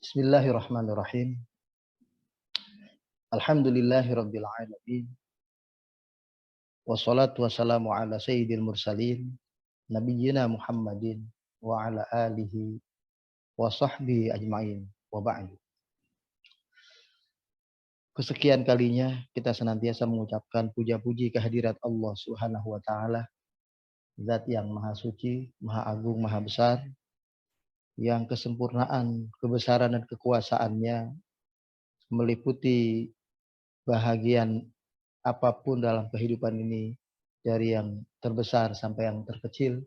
Bismillahirrahmanirrahim. Alhamdulillahirabbil alamin. Wassalatu wassalamu ala sayyidil mursalin nabiyyina Muhammadin wa ala alihi wa sahbihi ajmain. Wa ba'du. Kesekian kalinya kita senantiasa mengucapkan puja-puji kehadirat Allah Subhanahu wa taala, Zat yang Maha Suci, Maha Agung, Maha Besar, yang kesempurnaan, kebesaran dan kekuasaannya meliputi bahagian apapun dalam kehidupan ini, dari yang terbesar sampai yang terkecil,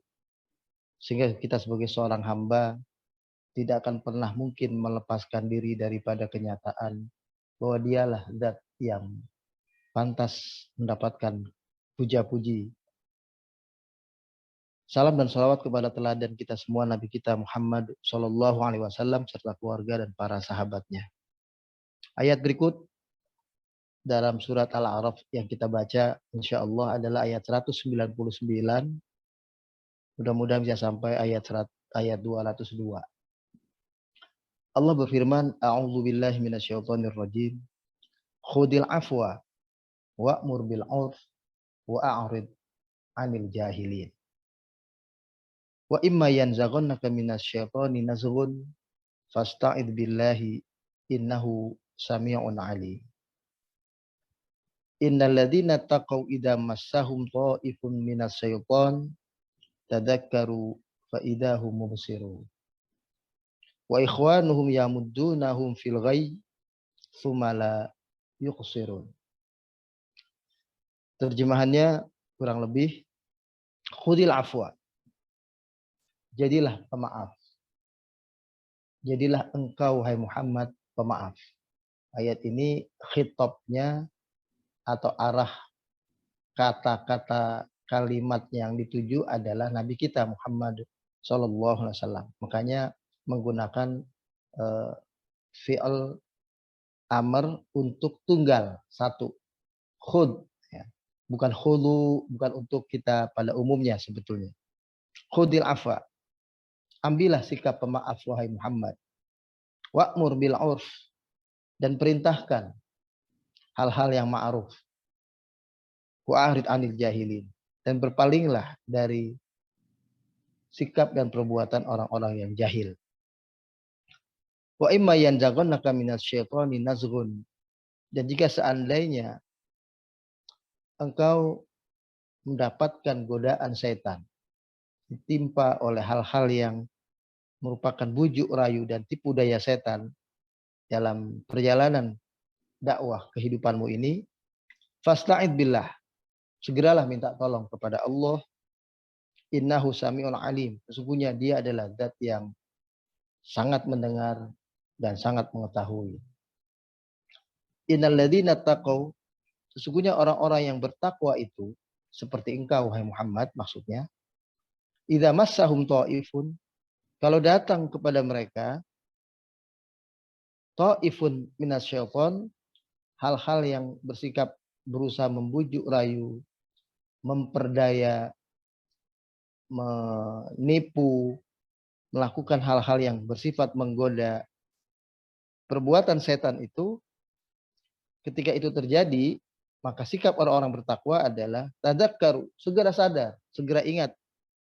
sehingga kita sebagai seorang hamba tidak akan pernah mungkin melepaskan diri daripada kenyataan bahwa dialah zat yang pantas mendapatkan puja-puji. Salam dan salawat kepada teladan kita semua, Nabi kita Muhammad Sallallahu Alaihi Wasallam serta keluarga dan para sahabatnya. Ayat berikut dalam surat Al-A'raf yang kita baca insya Allah adalah ayat 199. Mudah-mudahan bisa sampai ayat 202. Allah berfirman, A'udzubillahi minasyaitonir rajim. Khudil afwa wa'mur bil 'urf wa a'rid 'anil jahilin. Wa imma yanzaghannaka minasyaitoni nazghun fasta'id billahi innahu sami'un 'alim. Innal ladzina taqaw idza massahum ta'ifun minas syaiton tadakkaru fa idahum mubsirun. Wa ikhwanuhum yamuddunahum fil ghayy tsumma la yuqsirun. Terjemahannya kurang lebih, khudil afwa, jadilah pemaaf. Jadilah engkau hai Muhammad pemaaf. Ayat ini khitabnya atau arah kata-kata kalimat yang dituju adalah Nabi kita Muhammad Sallallahu Alaihi Wasallam. Makanya menggunakan fi'il amr untuk tunggal satu, khud, ya. Bukan khulu, bukan untuk kita pada umumnya sebetulnya. Khudil afwa, ambillah sikap pemaaf wahai Muhammad. Wa'mur bil 'urf, dan perintahkan hal-hal yang ma'ruf. Wa'rid 'anil jahilin, dan berpalinglah dari sikap dan perbuatan orang-orang yang jahil. Wa imma yanzaghannaka minasyaitoni nazghun, dan jika seandainya engkau mendapatkan godaan setan, ditimpa oleh hal-hal yang merupakan bujuk rayu dan tipu daya setan dalam perjalanan dakwah kehidupanmu ini, fasta'id billah, segeralah minta tolong kepada Allah. Innahu sami'un alim, sesungguhnya dia adalah zat yang sangat mendengar dan sangat mengetahui. Innal ladzina taqaw, sesungguhnya orang-orang yang bertakwa itu seperti engkau hai Muhammad, maksudnya idza massahum ta'ifun, kalau datang kepada mereka ta'ifun minasyaiton, hal-hal yang bersikap berusaha membujuk rayu, memperdaya, menipu, melakukan hal-hal yang bersifat menggoda, perbuatan setan itu, ketika itu terjadi, maka sikap orang-orang bertakwa adalah tadzakkaru, segera sadar, segera ingat,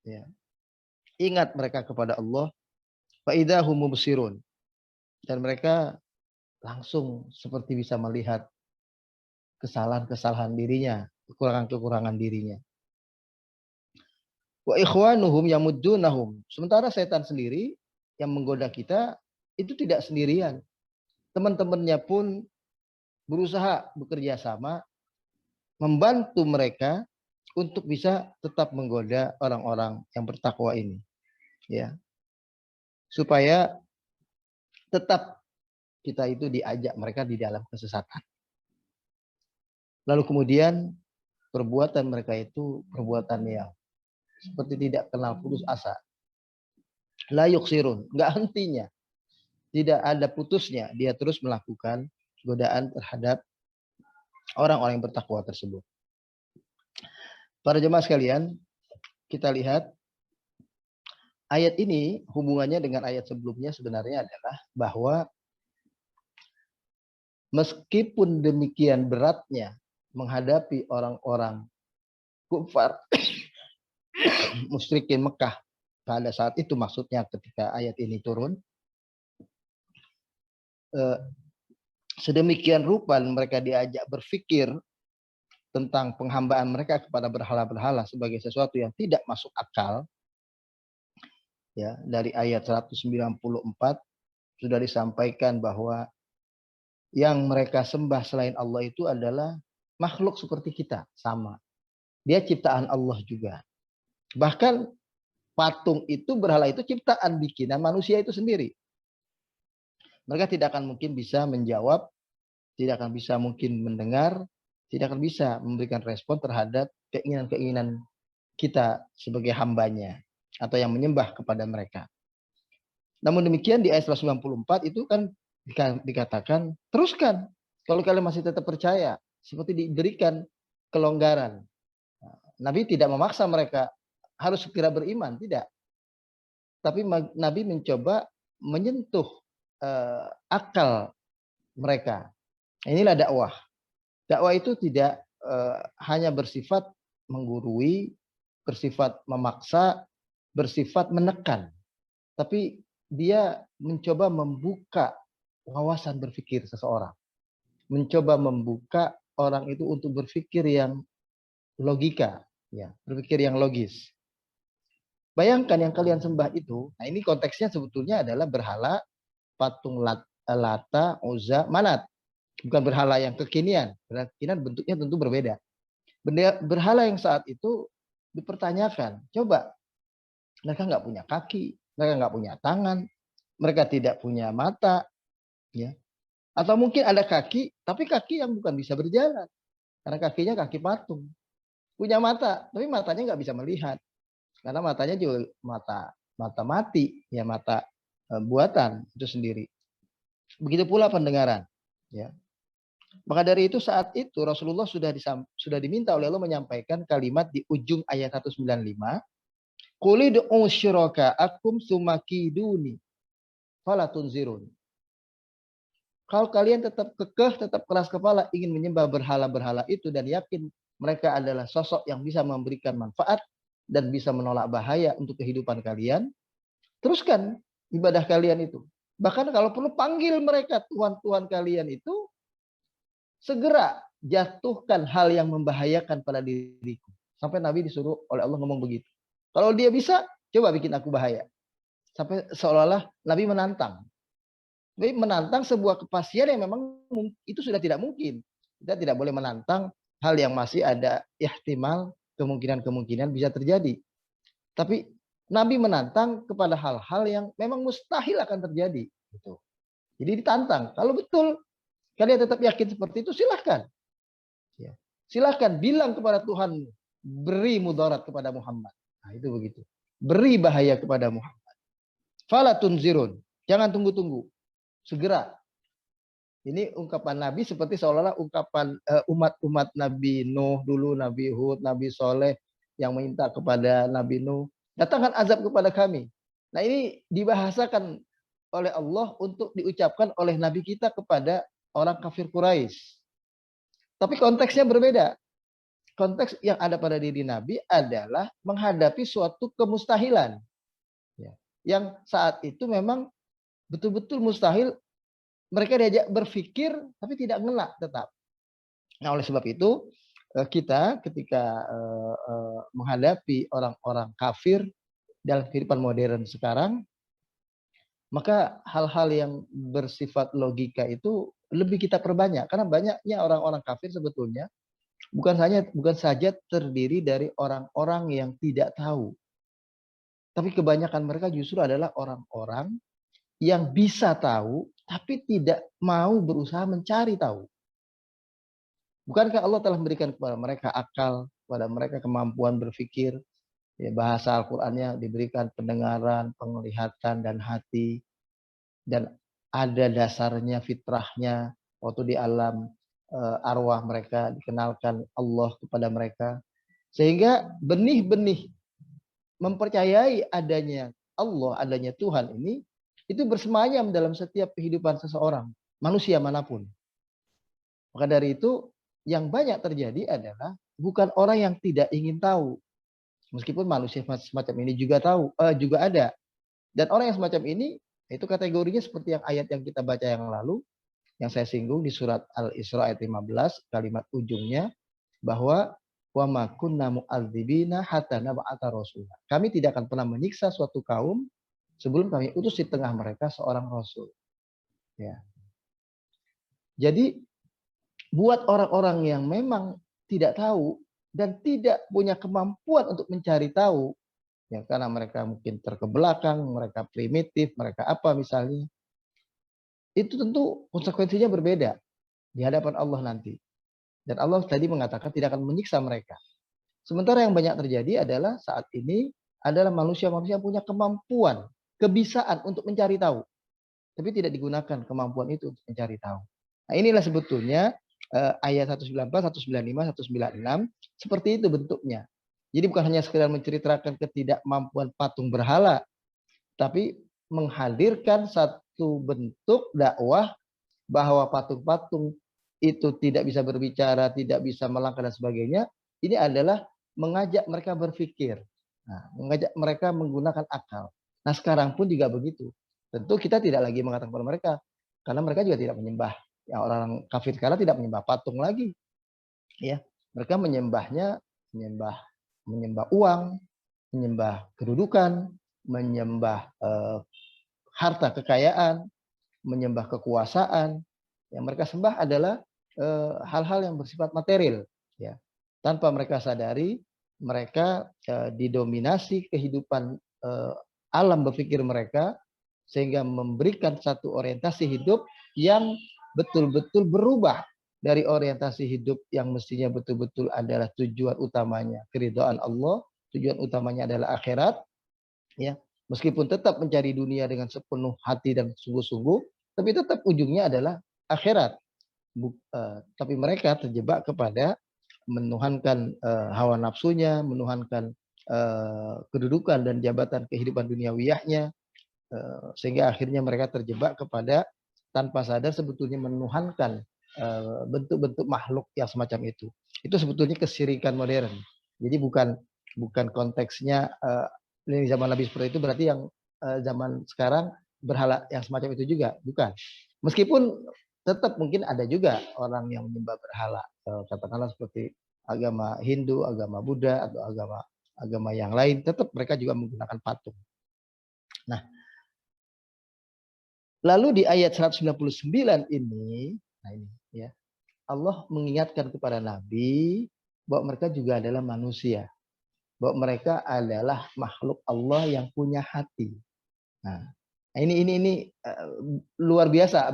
ya. Ingat mereka kepada Allah, fa idahum mubsirun, dan mereka langsung seperti bisa melihat kesalahan-kesalahan dirinya, kekurangan-kekurangan dirinya. Wa ikhwanuhum yamuddunahum, sementara setan sendiri yang menggoda kita itu tidak sendirian. Teman-temannya pun berusaha bekerja sama membantu mereka untuk bisa tetap menggoda orang-orang yang bertakwa ini, ya, supaya tetap kita itu diajak mereka di dalam kesesatan. Lalu kemudian perbuatan mereka itu perbuatan yang seperti tidak kenal putus asa, la yuksirun, nggak hentinya, tidak ada putusnya, dia terus melakukan godaan terhadap orang-orang yang bertakwa tersebut. Para jemaah sekalian, kita lihat ayat ini hubungannya dengan ayat sebelumnya sebenarnya adalah bahwa Meskipun demikian beratnya menghadapi orang-orang kufar musyrikin Mekah pada saat itu, maksudnya ketika ayat ini turun, sedemikian rupa mereka diajak berpikir tentang penghambaan mereka kepada berhala-berhala sebagai sesuatu yang tidak masuk akal. Ya, dari ayat 194 sudah disampaikan bahwa yang mereka sembah selain Allah itu adalah makhluk seperti kita, sama. Dia ciptaan Allah juga. Bahkan patung itu, berhala itu ciptaan bikinan manusia itu sendiri. Mereka tidak akan mungkin bisa menjawab, tidak akan bisa mungkin mendengar, tidak akan bisa memberikan respon terhadap keinginan-keinginan kita sebagai hambanya atau yang menyembah kepada mereka. Namun demikian di ayat 194 itu kan dikatakan, teruskan kalau kalian masih tetap percaya, seperti diberikan kelonggaran. Nabi tidak memaksa mereka harus segera beriman, tidak. Tapi Nabi mencoba menyentuh akal mereka. Inilah dakwah. Dakwah itu tidak hanya bersifat menggurui, bersifat memaksa, bersifat menekan. Tapi dia mencoba membuka wawasan berpikir seseorang. Mencoba membuka orang itu untuk berpikir yang logika, ya, berpikir yang logis. Bayangkan yang kalian sembah itu, nah ini konteksnya sebetulnya adalah berhala, patung Lata, Uzza, Manat. Bukan berhala yang kekinian. Kekinian bentuknya tentu berbeda. Berhala yang saat itu dipertanyakan. Coba, mereka nggak punya kaki, mereka nggak punya tangan, mereka tidak punya mata, ya. Atau mungkin ada kaki, tapi kaki yang bukan bisa berjalan, karena kakinya kaki patung. Punya mata, tapi matanya nggak bisa melihat, karena matanya juga mata mati, ya, mata buatan itu sendiri. Begitu pula pendengaran, ya. Maka dari itu saat itu Rasulullah sudah diminta oleh Allah menyampaikan kalimat di ujung ayat 195, qul ud'u syuraka'akum sumakiduni fala tunzirun. Kalau kalian tetap kekeh, tetap keras kepala ingin menyembah berhala-berhala itu dan yakin mereka adalah sosok yang bisa memberikan manfaat dan bisa menolak bahaya untuk kehidupan kalian, teruskan ibadah kalian itu. Bahkan kalau perlu panggil mereka Tuhan-Tuhan kalian itu, segera jatuhkan hal yang membahayakan pada diriku. Sampai Nabi disuruh oleh Allah ngomong begitu. Kalau dia bisa, coba bikin aku bahaya. Sampai seolah-olah Nabi menantang. Nabi menantang sebuah kepastian yang memang itu sudah tidak mungkin. Kita tidak boleh menantang hal yang masih ada ihtimal, kemungkinan-kemungkinan bisa terjadi. Tapi Nabi menantang kepada hal-hal yang memang mustahil akan terjadi. Gitu. Jadi ditantang. Kalau betul kalian tetap yakin seperti itu, silahkan. Ya. Silahkan bilang kepada Tuhan, beri mudarat kepada Muhammad. Nah, itu begitu. Beri bahaya kepada Muhammad. Fala tunzirun. Jangan tunggu-tunggu. Segera. Ini ungkapan Nabi seperti seolah-olah ungkapan umat-umat Nabi Nuh dulu, Nabi Hud, Nabi Soleh yang minta kepada Nabi Nuh, datangkan azab kepada kami. Nah, ini dibahasakan oleh Allah untuk diucapkan oleh Nabi kita kepada orang kafir Quraisy. Tapi konteksnya berbeda. Konteks yang ada pada diri Nabi adalah menghadapi suatu kemustahilan. Ya. Yang saat itu memang betul-betul mustahil, mereka diajak berpikir tapi tidak ngena tetap. Nah, oleh sebab itu kita ketika menghadapi orang-orang kafir dalam kehidupan modern sekarang, maka hal-hal yang bersifat logika itu lebih kita perbanyak, karena banyaknya orang-orang kafir sebetulnya bukan saja terdiri dari orang-orang yang tidak tahu, tapi kebanyakan mereka justru adalah orang-orang yang bisa tahu tapi tidak mau berusaha mencari tahu. Bukankah Allah telah memberikan kepada mereka akal, kepada mereka kemampuan berpikir, ya, bahasa Al-Qur'annya diberikan pendengaran, penglihatan dan hati, dan ada dasarnya fitrahnya waktu di alam arwah mereka dikenalkan Allah kepada mereka, sehingga benih-benih mempercayai adanya Allah, adanya Tuhan ini itu bersemayam dalam setiap kehidupan seseorang, manusia manapun. Maka dari itu yang banyak terjadi adalah bukan orang yang tidak ingin tahu. Meskipun manusia semacam ini juga juga ada. Dan orang yang semacam ini itu kategorinya seperti yang ayat yang kita baca yang lalu, yang saya singgung di surat Al-Isra ayat 15, kalimat ujungnya bahwa wa ma kunna mu'adzibina hatta nab'atsa rasula. Kami tidak akan pernah menyiksa suatu kaum sebelum kami utus di tengah mereka seorang rasul. Ya. Jadi buat orang-orang yang memang tidak tahu dan tidak punya kemampuan untuk mencari tahu, ya karena mereka mungkin terkebelakang, mereka primitif, mereka apa misalnya, itu tentu konsekuensinya berbeda di hadapan Allah nanti. Dan Allah tadi mengatakan tidak akan menyiksa mereka. Sementara yang banyak terjadi adalah saat ini adalah manusia-manusia yang punya kemampuan, kebisaan untuk mencari tahu. Tapi tidak digunakan kemampuan itu untuk mencari tahu. Nah inilah sebetulnya ayat 194, 195, 196 seperti itu bentuknya. Jadi bukan hanya sekedar menceritakan ketidakmampuan patung berhala, tapi menghadirkan satu bentuk dakwah bahwa patung-patung itu tidak bisa berbicara, tidak bisa melangkah dan sebagainya. Ini adalah mengajak mereka berpikir, mengajak mereka menggunakan akal. Nah sekarang pun juga begitu. Tentu kita tidak lagi mengatakan kepada mereka, karena mereka juga tidak menyembah. Ya, orang kafir sekarang tidak menyembah patung lagi. Ya, mereka menyembahnya menyembah uang, menyembah kedudukan, menyembah harta kekayaan, menyembah kekuasaan. Yang mereka sembah adalah hal-hal yang bersifat material. Ya, tanpa mereka sadari, mereka didominasi kehidupan alam berpikir mereka sehingga memberikan satu orientasi hidup yang betul-betul berubah dari orientasi hidup yang mestinya betul-betul adalah tujuan utamanya keridhaan Allah, tujuan utamanya adalah akhirat, ya. Meskipun tetap mencari dunia dengan sepenuh hati dan sungguh-sungguh, tapi tetap ujungnya adalah akhirat. Tapi mereka terjebak kepada menuhankan hawa nafsunya, menuhankan kedudukan dan jabatan kehidupan duniawiyahnya, sehingga akhirnya mereka terjebak kepada tanpa sadar sebetulnya menuhankan bentuk-bentuk makhluk yang semacam itu. Itu sebetulnya kesyirikan modern. Jadi bukan konteksnya ini zaman Nabi seperti itu berarti yang zaman sekarang berhala yang semacam itu juga, bukan. Meskipun tetap mungkin ada juga orang yang menyembah berhala, katakanlah seperti agama Hindu, agama Buddha atau agama yang lain, tetap mereka juga menggunakan patung. Nah, lalu di ayat 199 ini, nah ini ya, Allah mengingatkan kepada Nabi bahwa mereka juga adalah manusia, bahwa mereka adalah makhluk Allah yang punya hati. Nah, ini luar biasa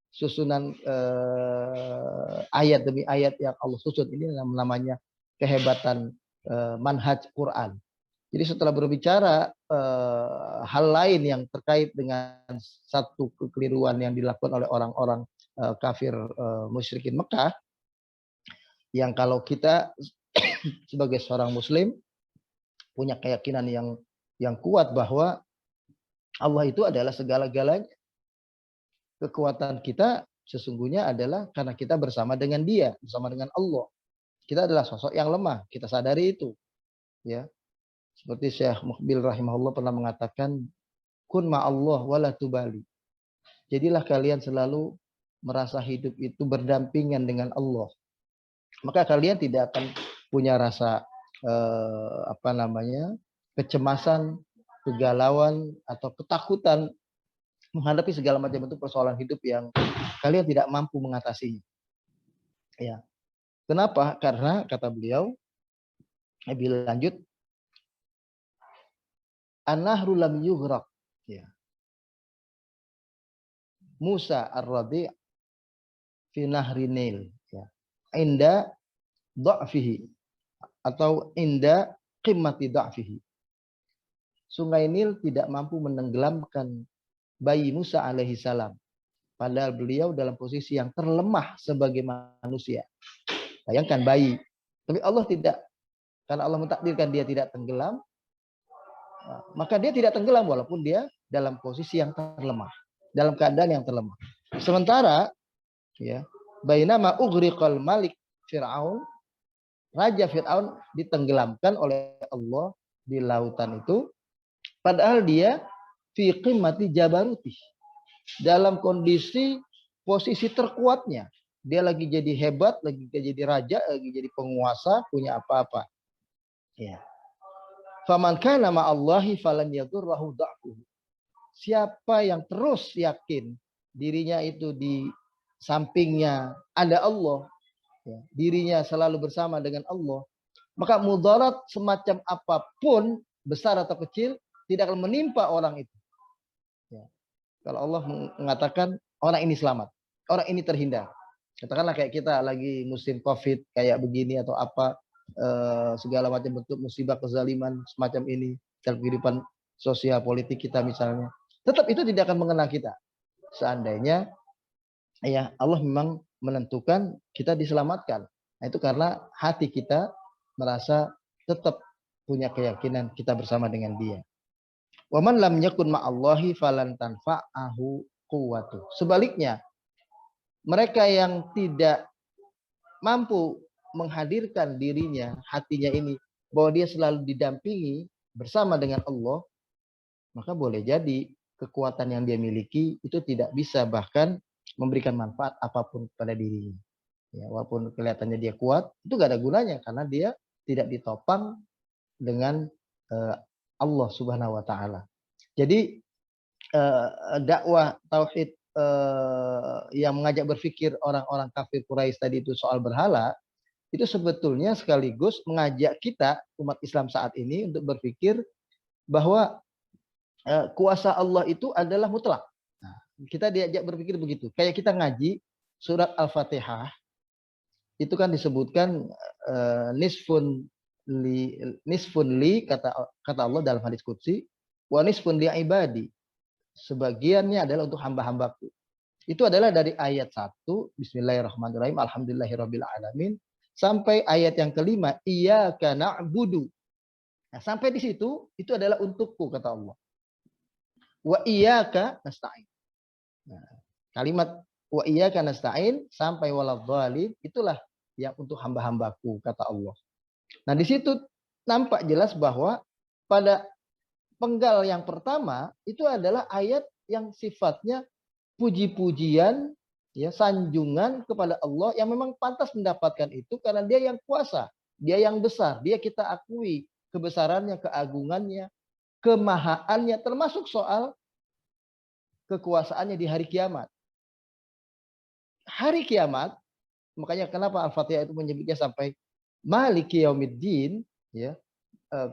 susunan ayat demi ayat yang Allah susun. Ini namanya kehebatan manhaj Quran. Jadi setelah berbicara hal lain yang terkait dengan satu kekeliruan yang dilakukan oleh orang-orang kafir musyrikin Mekah, yang kalau kita sebagai seorang Muslim punya keyakinan yang kuat bahwa Allah itu adalah segala-galanya. Kekuatan kita sesungguhnya adalah karena kita bersama dengan Dia, bersama dengan Allah. Kita adalah sosok yang lemah, kita sadari itu, ya. Seperti Syekh Muqbil rahimahullah pernah mengatakan, kun ma'allah wala tubali. Jadilah kalian selalu merasa hidup itu berdampingan dengan Allah. Maka kalian tidak akan punya rasa kecemasan, kegalauan atau ketakutan menghadapi segala macam bentuk persoalan hidup yang kalian tidak mampu mengatasinya. Ya. Kenapa? Karena kata beliau, lebih lanjut, an-nahru lam yughraq, ya. Musa ar-Radi' fi nahri Nil, ya. Inda dha'fihi atau inda qimmati dha'fihi. Sungai Nil tidak mampu menenggelamkan bayi Musa alaihi salam. Padahal beliau dalam posisi yang terlemah sebagai manusia. Bayangkan bayi. Tapi Allah tidak. Karena Allah mentakdirkan dia tidak tenggelam, maka dia tidak tenggelam walaupun dia dalam posisi yang terlemah. Dalam keadaan yang terlemah. Sementara, ya, Bainama ughriqal malik Fir'aun, Raja Fir'aun ditenggelamkan oleh Allah di lautan itu, padahal dia fi qimmati jabaruti, dalam kondisi posisi terkuatnya. Dia lagi jadi hebat, lagi jadi raja, lagi jadi penguasa, punya apa-apa. Ya. Faman kana ma'allahi falan yadurrahu da'fuhu. Siapa yang terus yakin dirinya itu di sampingnya ada Allah, ya, dirinya selalu bersama dengan Allah, maka mudarat semacam apapun, besar atau kecil, tidak akan menimpa orang itu. Ya. Kalau Allah mengatakan orang ini selamat, orang ini terhindar. Katakanlah kayak kita lagi musim COVID kayak begini atau apa, segala macam bentuk musibah kezaliman semacam ini dalam kehidupan sosial politik kita misalnya, tetap itu tidak akan mengenal kita. Seandainya ya Allah memang menentukan kita diselamatkan. Nah, itu karena hati kita merasa tetap punya keyakinan kita bersama dengan Dia. Wa man lam yakun ma'allahi falan tanfa'ahu quwwatu. Sebaliknya, mereka yang tidak mampu menghadirkan dirinya, hatinya ini, bahwa dia selalu didampingi bersama dengan Allah, maka boleh jadi kekuatan yang dia miliki itu tidak bisa bahkan memberikan manfaat apapun pada dirinya. Ya, walaupun kelihatannya dia kuat, itu gak ada gunanya karena dia tidak ditopang dengan Allah Subhanahu wa taala. Jadi dakwah tauhid yang mengajak berpikir orang-orang kafir Quraisy tadi itu soal berhala, itu sebetulnya sekaligus mengajak kita umat Islam saat ini untuk berpikir bahwa kuasa Allah itu adalah mutlak. Nah, kita diajak berpikir begitu. Kayak kita ngaji surat Al-Fatihah, itu kan disebutkan nisfun li kata Allah dalam hadis qudsi, wa nisfun li ibadi. Sebagiannya adalah untuk hamba-hambaku. Itu adalah dari ayat 1 Bismillahirrahmanirrahim Alhamdulillahirabbil alamin sampai ayat yang kelima iyyaka na'budu. Nah, sampai di situ itu adalah untukku kata Allah. Wa iyyaka nasta'in. Nah, kalimat wa iyyaka nasta'in sampai waladhdallin itulah yang untuk hamba-hambaku kata Allah. Nah, di situ nampak jelas bahwa pada penggal yang pertama itu adalah ayat yang sifatnya puji-pujian, ya, sanjungan kepada Allah yang memang pantas mendapatkan itu karena Dia yang kuasa, Dia yang besar, Dia kita akui kebesarannya, keagungannya, kemahaannya, termasuk soal kekuasaannya di hari kiamat. Hari kiamat, makanya kenapa Al-Fatihah itu menyebutnya sampai Maliki Yaumiddin, ya.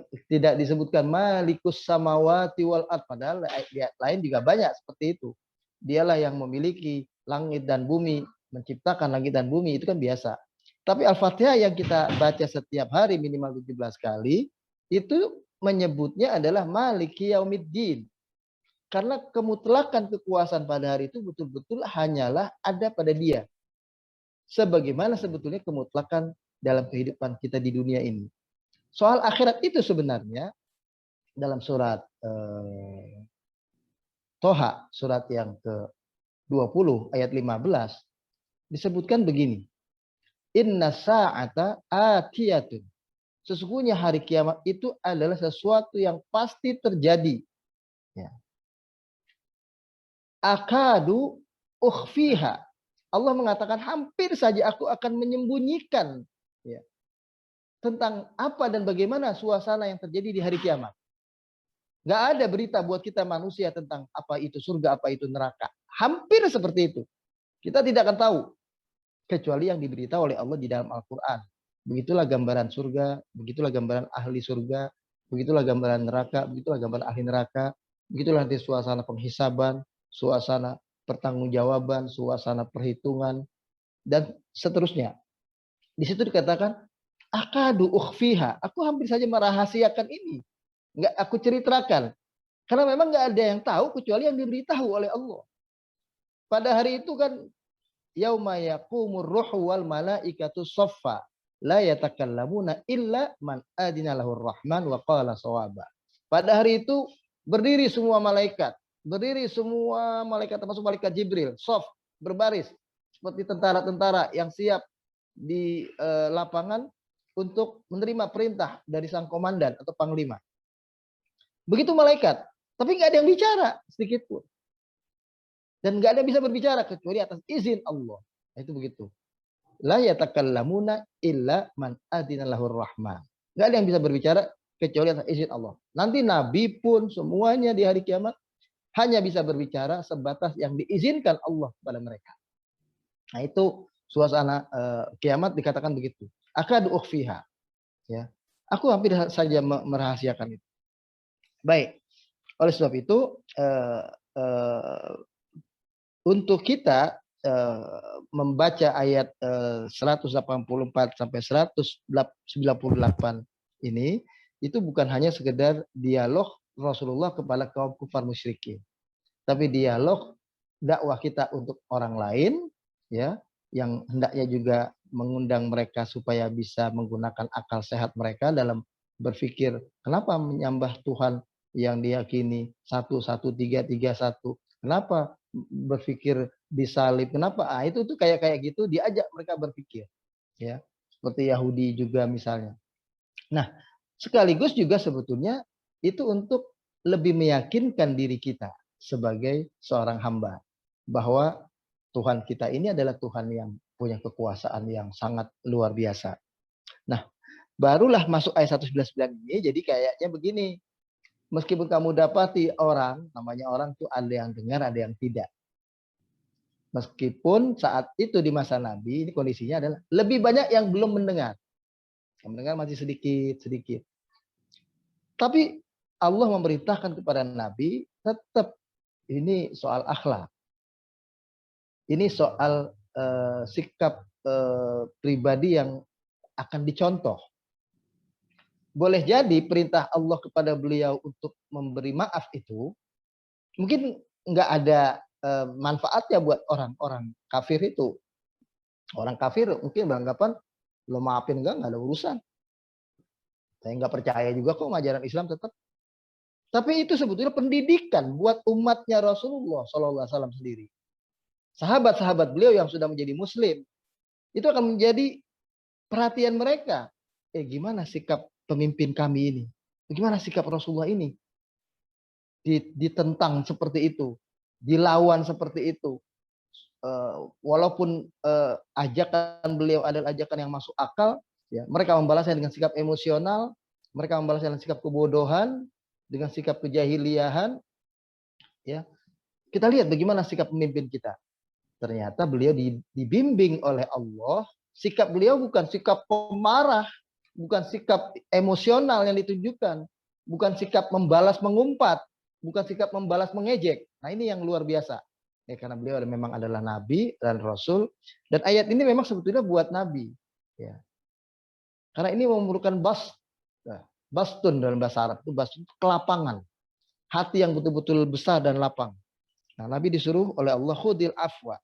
Tidak disebutkan Malikus Samawati wal Ard, padahal ayat lain juga banyak seperti itu. Dialah yang memiliki langit dan bumi, menciptakan langit dan bumi, itu kan biasa. Tapi Al-Fatihah yang kita baca setiap hari minimal 17 kali, itu menyebutnya adalah Maliki Yaumiddin. Karena kemutlakan kekuasaan pada hari itu betul-betul hanyalah ada pada Dia. Sebagaimana sebetulnya kemutlakan dalam kehidupan kita di dunia ini. Soal akhirat itu sebenarnya dalam surat Toha, surat yang ke-20 ayat 15 disebutkan begini. Inna sa'ata atiyatun. Sesungguhnya hari kiamat itu adalah sesuatu yang pasti terjadi. Ya. Akadu ukhfiha. Allah mengatakan hampir saja aku akan menyembunyikan, ya, tentang apa dan bagaimana suasana yang terjadi di hari kiamat. Gak ada berita buat kita manusia tentang apa itu surga, apa itu neraka. Hampir seperti itu. Kita tidak akan tahu. Kecuali yang diberitahu oleh Allah di dalam Al-Quran. Begitulah gambaran surga, begitulah gambaran ahli surga, begitulah gambaran neraka, begitulah gambaran ahli neraka, begitulah nanti suasana penghisaban, suasana pertanggungjawaban, suasana perhitungan, dan seterusnya. Di situ dikatakan, akadu ukhfiha, aku hampir saja merahasiakan ini. Nggak aku ceritakan. Karena memang nggak ada yang tahu kecuali yang diberitahu oleh Allah. Pada hari itu kan, yauma yaqumur ruhu wal malaikatu shaffa la yatakallamuna illa man adina lahur rahman wa qala shawaba. Pada hari itu berdiri semua malaikat termasuk malaikat Jibril, shaf, berbaris. seperti tentara-tentara yang siap di lapangan untuk menerima perintah dari sang komandan atau panglima. Begitu malaikat, tapi nggak ada yang bicara sedikit pun. Dan nggak ada yang bisa berbicara kecuali atas izin Allah. Nah, itu begitu. La yatakallamuna illa man adina lahur rahman. Nggak ada yang bisa berbicara kecuali atas izin Allah. Nanti Nabi pun semuanya di hari kiamat hanya bisa berbicara sebatas yang diizinkan Allah kepada mereka. Nah, itu suasana kiamat dikatakan begitu. Akadu ukhfiha. Ya. Aku hampir saja merahasiakan itu. Baik. Oleh sebab itu untuk kita membaca ayat 184 sampai 198 ini itu bukan hanya sekedar dialog Rasulullah kepada kaum kufar musyrikin, tapi dialog dakwah kita untuk orang lain, ya, yang hendaknya juga mengundang mereka supaya bisa menggunakan akal sehat mereka dalam berpikir kenapa menyembah Tuhan yang diyakini 11331, kenapa berpikir disalib, kenapa? Itu tuh kayak gitu diajak mereka berpikir, ya, seperti Yahudi juga misalnya. Nah, sekaligus juga sebetulnya itu untuk lebih meyakinkan diri kita sebagai seorang hamba bahwa Tuhan kita ini adalah Tuhan yang punya kekuasaan yang sangat luar biasa. Nah, barulah masuk ayat 199 ini, jadi kayaknya begini, meskipun kamu dapati orang, namanya orang tuh ada yang dengar, ada yang tidak. Meskipun saat itu di masa Nabi, ini kondisinya adalah lebih banyak yang belum mendengar. Yang mendengar masih sedikit. Tapi Allah memerintahkan kepada Nabi, tetap ini soal akhlak. Ini soal sikap pribadi yang akan dicontoh. Boleh jadi perintah Allah kepada beliau untuk memberi maaf itu mungkin nggak ada manfaatnya buat orang-orang kafir itu. Orang kafir mungkin beranggapan lo maafin enggak ada urusan. Saya nggak percaya juga kok ajaran Islam tetap. Tapi itu sebetulnya pendidikan buat umatnya Rasulullah SAW sendiri. Sahabat-sahabat beliau yang sudah menjadi Muslim itu akan menjadi perhatian mereka. Gimana sikap pemimpin kami ini? Bagaimana sikap Rasulullah ini? Ditentang seperti itu, dilawan seperti itu. Walaupun ajakan beliau adalah ajakan yang masuk akal, ya, mereka membalasnya dengan sikap emosional, mereka membalasnya dengan sikap kebodohan, dengan sikap kejahiliahan. Ya, kita lihat bagaimana sikap pemimpin kita. Ternyata beliau dibimbing oleh Allah. Sikap beliau bukan sikap pemarah, bukan sikap emosional yang ditunjukkan, bukan sikap membalas mengumpat, bukan sikap membalas mengejek. Nah, ini yang luar biasa. Ya, karena beliau memang adalah nabi dan rasul, dan ayat ini memang sebetulnya buat nabi, ya. Karena ini memerlukan bastun dalam bahasa Arab itu bastun, kelapangan, hati yang betul-betul besar dan lapang. Nah, Nabi disuruh oleh Allah khudil afwa,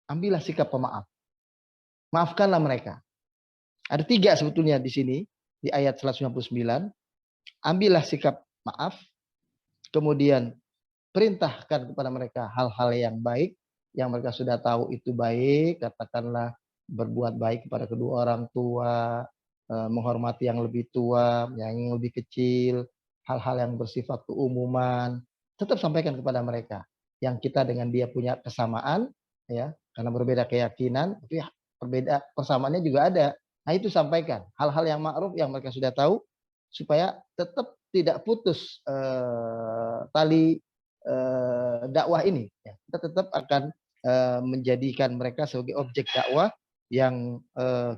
ambillah sikap pemaaf, maafkanlah mereka. Ada 3 sebetulnya di sini di ayat 199. Ambillah sikap maaf, kemudian perintahkan kepada mereka hal-hal yang baik, yang mereka sudah tahu itu baik, katakanlah berbuat baik kepada kedua orang tua, menghormati yang lebih tua, yang lebih kecil, hal-hal yang bersifat keumuman, tetap sampaikan kepada mereka. Yang kita dengan dia punya kesamaan, ya, karena berbeda keyakinan, tapi berbeda persamaannya juga ada. Nah, itu sampaikan hal-hal yang ma'ruf yang mereka sudah tahu, supaya tetap tidak putus tali dakwah ini, ya. Kita tetap akan menjadikan mereka sebagai objek dakwah yang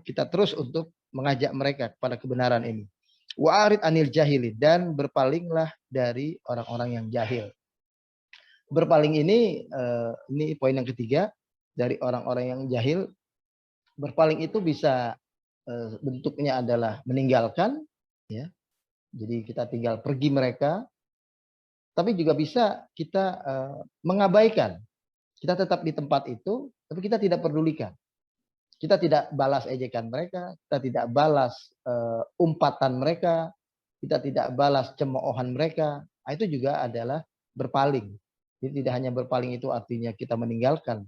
kita terus untuk mengajak mereka kepada kebenaran ini. Wa'arid anil jahilin, dan berpalinglah dari orang-orang yang jahil. Berpaling ini poin yang ketiga dari orang-orang yang jahil. Berpaling itu bisa bentuknya adalah meninggalkan, ya. Jadi kita tinggal pergi mereka. Tapi juga bisa kita mengabaikan. Kita tetap di tempat itu, tapi kita tidak pedulikan. Kita tidak balas ejekan mereka, kita tidak balas umpatan mereka, kita tidak balas cemoohan mereka. Nah, itu juga adalah berpaling. Jadi tidak hanya berpaling itu artinya kita meninggalkan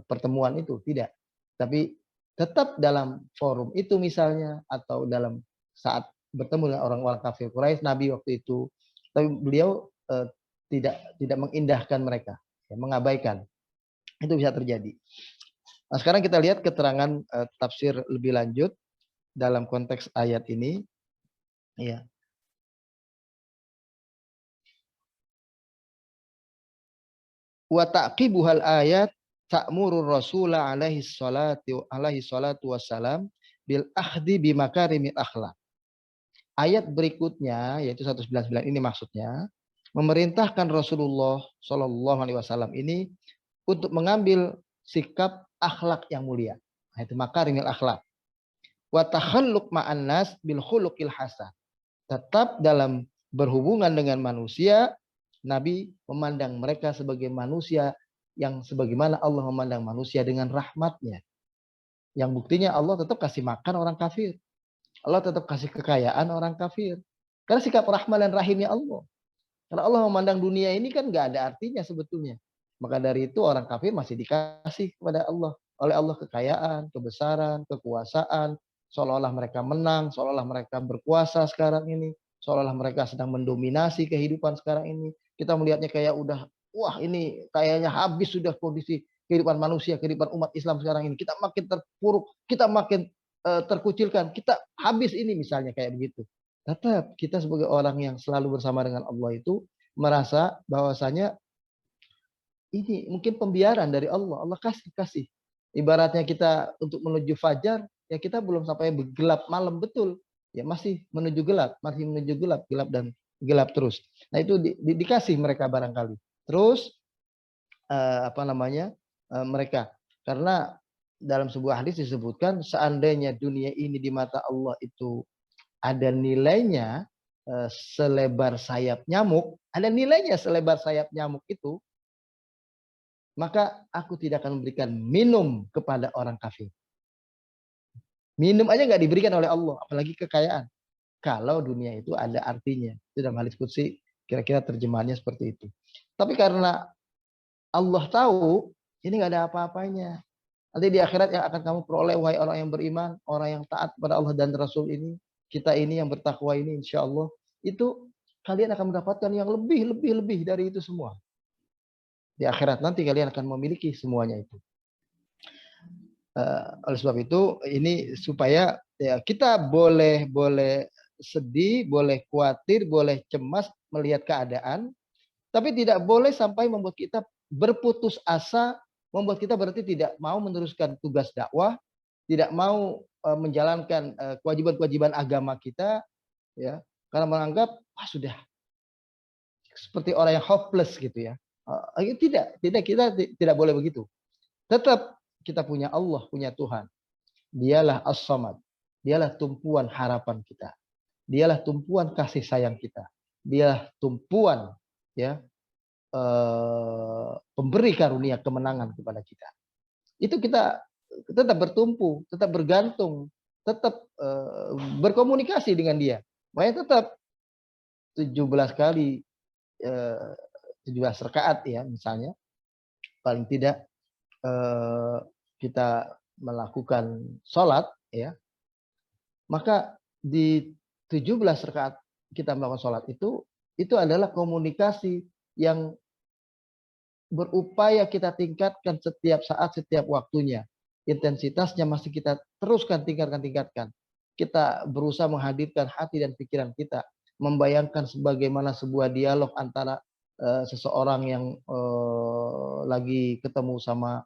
pertemuan itu, tidak. Tapi tetap dalam forum itu misalnya, atau dalam saat bertemu dengan orang-orang kafir Quraisy, Nabi waktu itu, tapi beliau tidak mengindahkan mereka, ya, mengabaikan. Itu bisa terjadi. Nah, sekarang kita lihat keterangan tafsir lebih lanjut dalam konteks ayat ini, ya. Wa taqibuhal ayat ta'murur rasula alaihi salatu wassalam bil ahdi bimakarimil akhlak. Ayat berikutnya yaitu 199 ini maksudnya memerintahkan Rasulullah Shallallahu alaihi wasallam ini untuk mengambil sikap akhlak yang mulia. Itu makarimil akhlak. Wa takhalluq ma'an nas bil khuluqil hasan. Tetap dalam berhubungan dengan manusia, Nabi memandang mereka sebagai manusia yang sebagaimana Allah memandang manusia dengan rahmatnya. Yang buktinya Allah tetap kasih makan orang kafir. Allah tetap kasih kekayaan orang kafir. Karena sikap rahman dan rahimnya Allah. Karena Allah memandang dunia ini kan nggak ada artinya sebetulnya. Maka dari itu orang kafir masih dikasih kepada Allah. Oleh Allah kekayaan, kebesaran, kekuasaan. Seolah-olah mereka menang, seolah-olah mereka berkuasa sekarang ini. Seolah-olah mereka sedang mendominasi kehidupan sekarang ini. Kita melihatnya kayak udah, wah ini kayaknya habis sudah kondisi kehidupan manusia, kehidupan umat Islam sekarang ini. Kita makin terpuruk, kita makin terkucilkan, kita habis ini misalnya kayak begitu. Tetap kita sebagai orang yang selalu bersama dengan Allah itu merasa bahwasanya ini mungkin pembiaran dari Allah. Allah kasih. Ibaratnya kita untuk menuju fajar, ya kita belum sampai gelap malam betul. Ya masih menuju gelap, gelap dan gelap terus. Nah itu dikasih mereka barangkali. Terus mereka, karena dalam sebuah hadis disebutkan seandainya dunia ini di mata Allah itu ada nilainya selebar sayap nyamuk, ada nilainya selebar sayap nyamuk itu, maka aku tidak akan memberikan minum kepada orang kafir. Minum aja nggak diberikan oleh Allah, apalagi kekayaan. Kalau dunia itu ada artinya. Itu dalam hadis qudsi, kira-kira terjemahannya seperti itu. Tapi karena Allah tahu ini nggak ada apa-apanya. Nanti di akhirat yang akan kamu peroleh wahai orang yang beriman, orang yang taat kepada Allah dan Rasul ini, kita ini yang bertakwa ini insya Allah, itu kalian akan mendapatkan yang lebih dari itu semua. Di akhirat nanti kalian akan memiliki semuanya itu. Oleh sebab itu ini supaya ya, kita boleh sedih, boleh khawatir, boleh cemas melihat keadaan, tapi tidak boleh sampai membuat kita berputus asa, membuat kita berarti tidak mau meneruskan tugas dakwah, tidak mau menjalankan kewajiban-kewajiban agama kita, ya, karena menganggap sudah seperti orang yang hopeless gitu ya. Tidak, kita tidak boleh begitu. Tetap kita punya Allah, punya Tuhan. Dialah As-Samad. Dialah tumpuan harapan kita. Dialah tumpuan kasih sayang kita. Dialah tumpuan ya pemberi karunia kemenangan kepada kita. Itu kita tetap bertumpu, tetap bergantung, tetap berkomunikasi dengan dia. Makanya tetap 17 kali 17 rakaat ya misalnya, paling tidak kita melakukan sholat ya, maka di 17 rakaat kita melakukan sholat itu adalah komunikasi yang berupaya kita tingkatkan setiap saat, setiap waktunya. Intensitasnya masih kita teruskan tingkatkan. Kita berusaha menghadirkan hati dan pikiran kita, membayangkan sebagaimana sebuah dialog antara seseorang yang lagi ketemu sama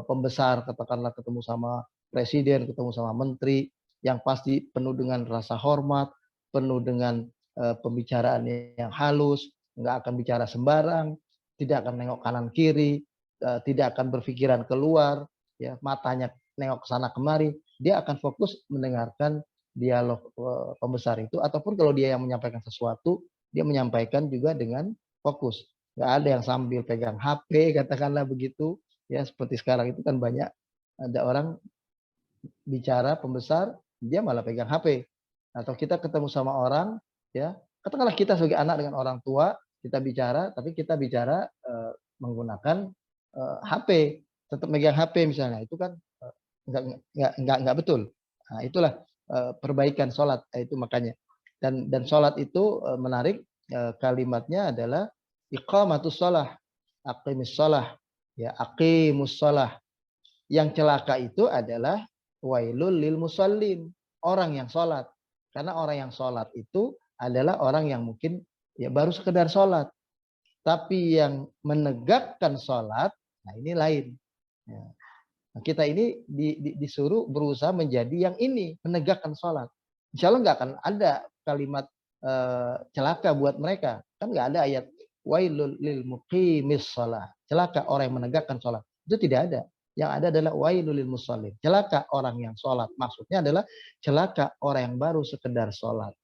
pembesar, katakanlah ketemu sama presiden, ketemu sama menteri, yang pasti penuh dengan rasa hormat, penuh dengan pembicaraan yang halus, nggak akan bicara sembarang, tidak akan nengok kanan kiri, tidak akan berpikiran keluar, ya matanya nengok ke sana kemari, dia akan fokus mendengarkan dialog pembesar itu, ataupun kalau dia yang menyampaikan sesuatu, dia menyampaikan juga dengan fokus. Nggak ada yang sambil pegang HP, katakanlah begitu. Ya seperti sekarang itu kan banyak ada orang bicara pembesar, dia malah pegang HP. Atau kita ketemu sama orang, ya katakanlah kita sebagai anak dengan orang tua, kita bicara, tapi kita bicara menggunakan HP. tetap megang HP misalnya, itu kan nggak betul. Nah, itulah perbaikan sholat itu makanya. Dan sholat itu menarik, kalimatnya adalah iqamatus shalah, aqimus shalah, ya aqimus shalah. Yang celaka itu adalah wailul lil musallin, orang yang sholat. Karena orang yang sholat itu adalah orang yang mungkin ya baru sekedar sholat. Tapi yang menegakkan sholat, nah ini lain. Ya. Nah, kita ini disuruh berusaha menjadi yang ini, menegakkan sholat. Insya Allah nggak akan ada kalimat celaka buat mereka. Kan nggak ada ayat wailul lil muqimis sholat. Celaka orang yang menegakkan sholat. Itu tidak ada. Yang ada adalah wailul lil musallin. Celaka orang yang sholat. Maksudnya adalah celaka orang yang baru sekedar sholat.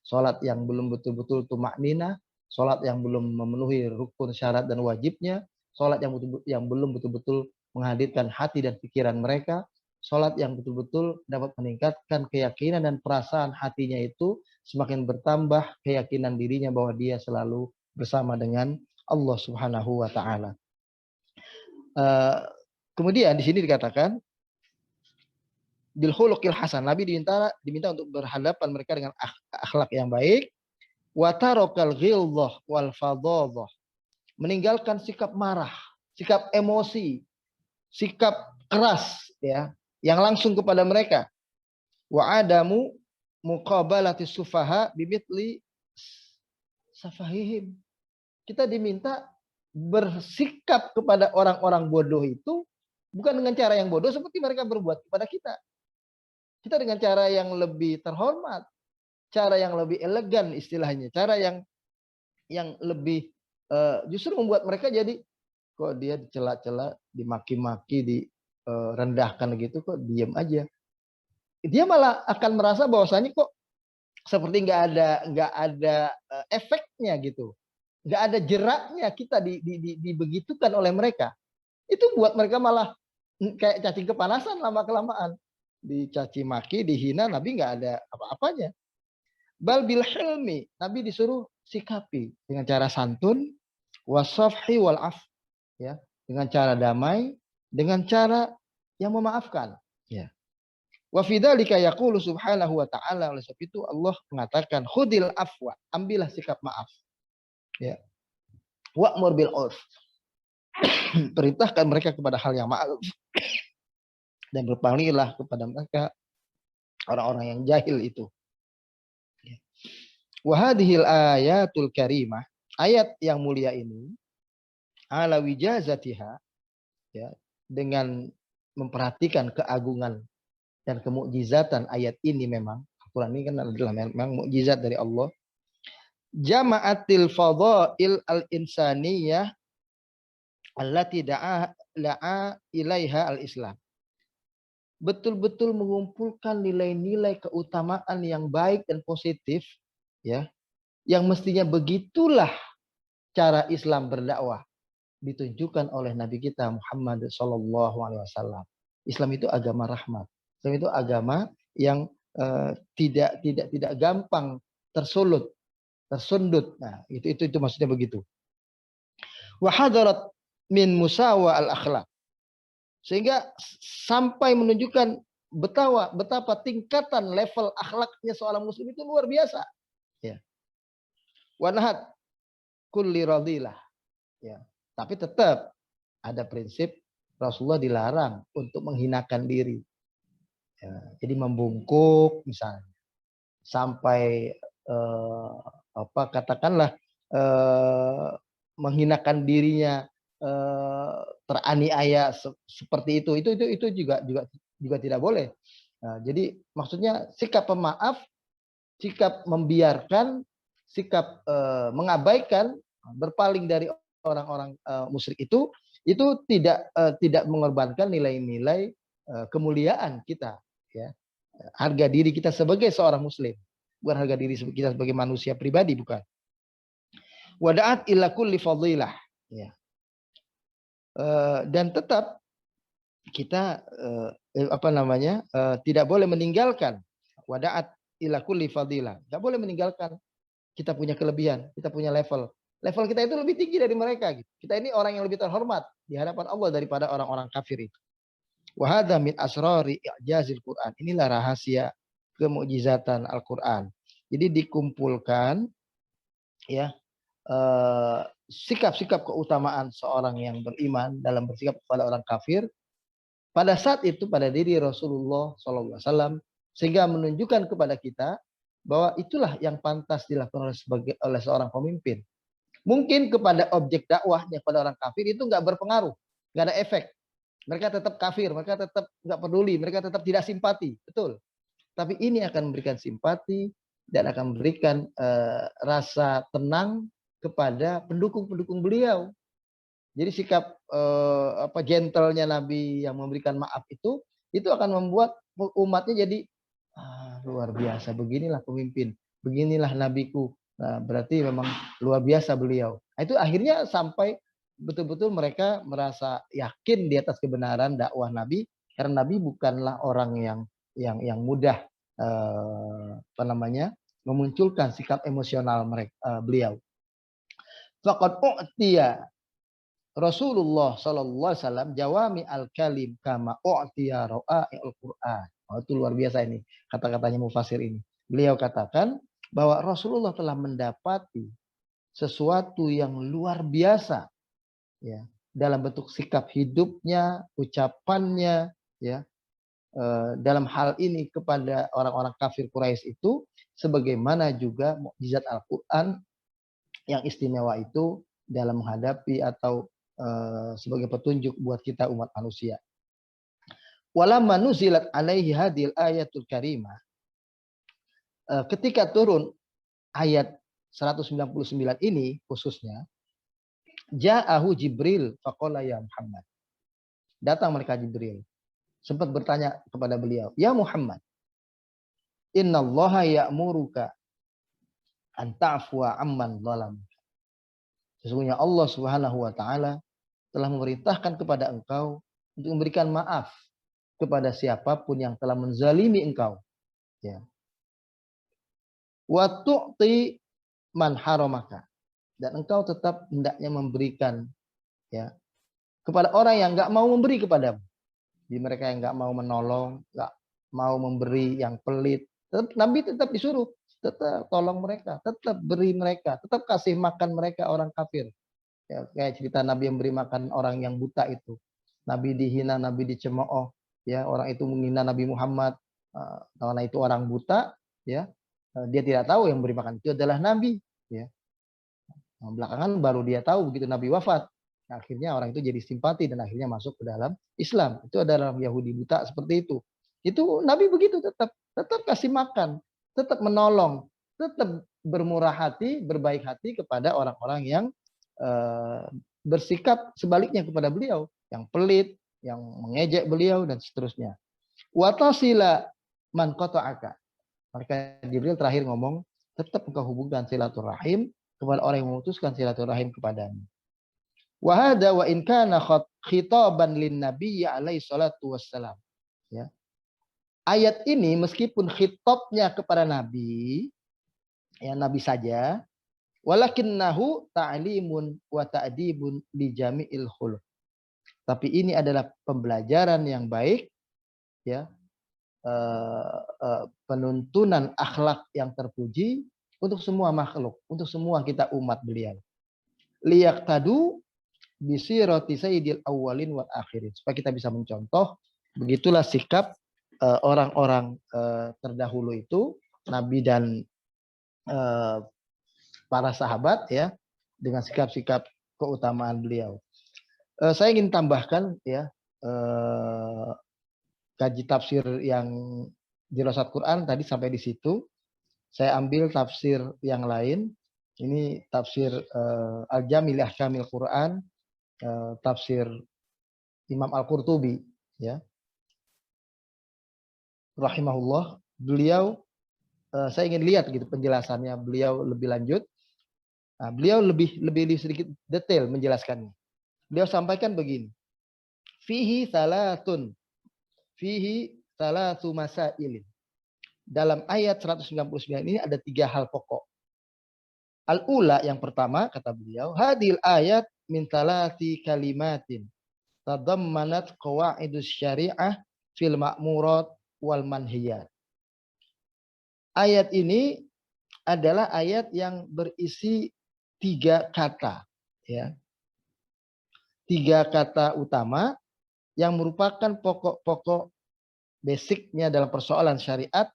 Sholat yang belum betul-betul tumakninah, sholat yang belum memenuhi rukun syarat dan wajibnya, sholat yang belum betul-betul menghadirkan hati dan pikiran mereka, sholat yang betul-betul dapat meningkatkan keyakinan dan perasaan hatinya itu semakin bertambah keyakinan dirinya bahwa dia selalu bersama dengan Allah Subhanahu wa taala. Kemudian di sini dikatakan bil khuluqil hasan, Nabi diminta untuk berhadapan mereka dengan akhlak yang baik, wa tarakal ghilzah wal fadhadah, meninggalkan sikap marah, sikap emosi, sikap keras ya, yang langsung kepada mereka. Wa adamu muqabalati sufaha bimithli safahihim. Kita diminta bersikap kepada orang-orang bodoh itu bukan dengan cara yang bodoh seperti mereka berbuat kepada kita. Kita dengan cara yang lebih terhormat, cara yang lebih elegan istilahnya, cara yang lebih justru membuat mereka jadi kok dia dicela-cela, dimaki-maki, direndahkan gitu, kok diem aja. Dia malah akan merasa bahwasanya kok seperti nggak ada efeknya gitu, nggak ada jeraknya kita dibegitukan oleh mereka. Itu buat mereka malah kayak cacing kepanasan lama kelamaan. Dicaci maki, dihina, Nabi nggak ada apa-apanya. Bal bil hilmi, Nabi disuruh sikapi dengan cara santun, wasafhi wal af, ya, dengan cara damai, dengan cara yang memaafkan, ya. Wa fi dzalika yaqulu subhanahu wa ta'ala, oleh sebab itu Allah mengatakan khudil afwa, ambillah sikap maaf, ya. Wa'mur bil urf, perintahkan mereka kepada hal yang ma'ruf, dan berpalinglah kepada mereka orang-orang yang jahil itu. Wa hadhil ayatul karimah, ayat yang mulia ini, ala wijazatiha, ya, dengan memperhatikan keagungan dan kemukjizatan ayat ini, memang Al-Quran ini kan adalah memang mukjizat dari Allah. Jama'atil fadha'il al-insaniyah allati da'a ilaiha al-Islam. Betul-betul mengumpulkan nilai-nilai keutamaan yang baik dan positif, ya, yang mestinya begitulah cara Islam berdakwah ditunjukkan oleh Nabi kita Muhammad SAW. Islam itu agama rahmat. Islam itu agama yang tidak gampang tersundut. Nah, itu maksudnya begitu. Wa hadarat min musawa al akhlak. Sehingga sampai menunjukkan betapa tingkatan level akhlaknya seorang muslim itu luar biasa. Ya. Wa nahat kulli radilah. Ya. Tapi tetap ada prinsip Rasulullah dilarang untuk menghinakan diri. Ya. Jadi membungkuk misalnya. Sampai katakanlah menghinakan dirinya, teraniaya seperti itu juga tidak boleh. Nah, jadi maksudnya sikap pemaaf, sikap membiarkan, sikap mengabaikan, berpaling dari orang-orang musyrik itu tidak mengorbankan nilai-nilai kemuliaan kita, ya, harga diri kita sebagai seorang muslim, bukan harga diri kita sebagai manusia pribadi, bukan. Wada'at ila kulli fadilah, ya. Dan tetap kita tidak boleh meninggalkan wada'at ila kulli fadilah. Enggak boleh meninggalkan kita punya kelebihan, kita punya level. Level kita itu lebih tinggi dari mereka. Gitu. Kita ini orang yang lebih terhormat di hadapan Allah daripada orang-orang kafir itu. Wa hadza min asrari i'jazil Quran. Inilah rahasia kemukjizatan Al-Quran. Jadi dikumpulkan ya sikap-sikap keutamaan seorang yang beriman dalam bersikap kepada orang kafir pada saat itu pada diri Rasulullah SAW, sehingga menunjukkan kepada kita bahwa itulah yang pantas dilakukan oleh seorang pemimpin. Mungkin kepada objek dakwahnya pada orang kafir itu nggak berpengaruh, nggak ada efek. Mereka tetap kafir, mereka tetap nggak peduli, mereka tetap tidak simpati, betul. Tapi ini akan memberikan simpati dan akan memberikan rasa tenang kepada pendukung-pendukung beliau. Jadi sikap gentlenya Nabi yang memberikan maaf itu akan membuat umatnya jadi luar biasa. Beginilah pemimpin, beginilah nabiku. Nah, berarti memang luar biasa beliau. Nah, itu akhirnya sampai betul-betul mereka merasa yakin di atas kebenaran dakwah Nabi, karena Nabi bukanlah orang yang mudah memunculkan sikap emosional beliau. Faqad u'tiya Rasulullah sallallahu alaihi wasallam jawami al-kalim kama u'tiya ra'a'il Qur'an. Oh, itu luar biasa ini kata-katanya mufasir ini. Beliau katakan bahwa Rasulullah telah mendapati sesuatu yang luar biasa ya, dalam bentuk sikap hidupnya, ucapannya ya, dalam hal ini kepada orang-orang kafir Quraisy itu, sebagaimana juga mukjizat Al-Qur'an yang istimewa itu dalam menghadapi atau sebagai petunjuk buat kita umat manusia. Walamma nuzilat alaihi hadil ayatul karimah. Ketika turun ayat 199 ini khususnya, ja'ahu Jibril faqala ya Muhammad. Datang malaikat Jibril, sempat bertanya kepada beliau, "Ya Muhammad, innallaha ya'muruka an ta'fuwa amman zalam." Sesungguhnya Allah Subhanahu wa taala telah memerintahkan kepada engkau untuk memberikan maaf kepada siapapun yang telah menzalimi engkau. Ya. Wa tu'ti man haramaka. Dan engkau tetap hendaknya memberikan ya kepada orang yang enggak mau memberi kepadamu. Jadi mereka yang enggak mau menolong, enggak mau memberi, yang pelit, Nabi tetap disuruh tetap tolong mereka, tetap beri mereka, tetap kasih makan mereka orang kafir. Ya, kayak cerita Nabi yang beri makan orang yang buta itu. Nabi dihina, Nabi dicemooh, ya, orang itu menghina Nabi Muhammad karena itu orang buta, ya. Dia tidak tahu yang beri makan itu adalah Nabi, ya. Nah, belakangan baru dia tahu begitu Nabi wafat. Nah, akhirnya orang itu jadi simpati dan akhirnya masuk ke dalam Islam. Itu adalah Yahudi buta seperti itu. Itu Nabi begitu tetap kasih makan, tetap menolong, tetap bermurah hati, berbaik hati kepada orang-orang yang bersikap sebaliknya kepada beliau, yang pelit, yang mengejek beliau dan seterusnya. Watasila man qata'aka. Maka Jibril terakhir ngomong, tetap engkau hubungkan silaturahim kepada orang yang memutuskan silaturahim kepadamu. Wa hadza wa in kana khitaban lin nabiy alaihi salatu wassalam. Ya. Ayat ini meskipun khitabnya kepada nabi, ya nabi saja, walakinnahu ta'limun wa ta'dibun li jami'il khuluq. Tapi ini adalah pembelajaran yang baik, ya, penuntunan akhlak yang terpuji untuk semua makhluk, untuk semua kita umat beliau. Liyaqtadu bi sirati sayyidil awwalin wal akhirin. Supaya kita bisa mencontoh, begitulah sikap orang-orang terdahulu itu, nabi dan para sahabat ya, dengan sikap-sikap keutamaan beliau. Saya ingin tambahkan ya kaji tafsir yang dirasat Quran tadi sampai di situ. Saya ambil tafsir yang lain. Ini tafsir Al-Jamil Ahkamil Quran, tafsir Imam Al-Qurtubi ya. Rahimahullah, beliau saya ingin lihat gitu penjelasannya beliau lebih lanjut. Nah, beliau lebih sedikit detail menjelaskannya. Beliau sampaikan begini. Fihi salatu masailin. Dalam ayat 199 ini ada 3 hal pokok. Al-ula yang pertama kata beliau, hadil ayat min thalathi kalimatin tadammanat qawaidus syariah fil ma'murat wal manhiyat. Ayat ini adalah ayat yang berisi 3 kata, ya. 3 kata utama yang merupakan pokok-pokok basicnya dalam persoalan syariat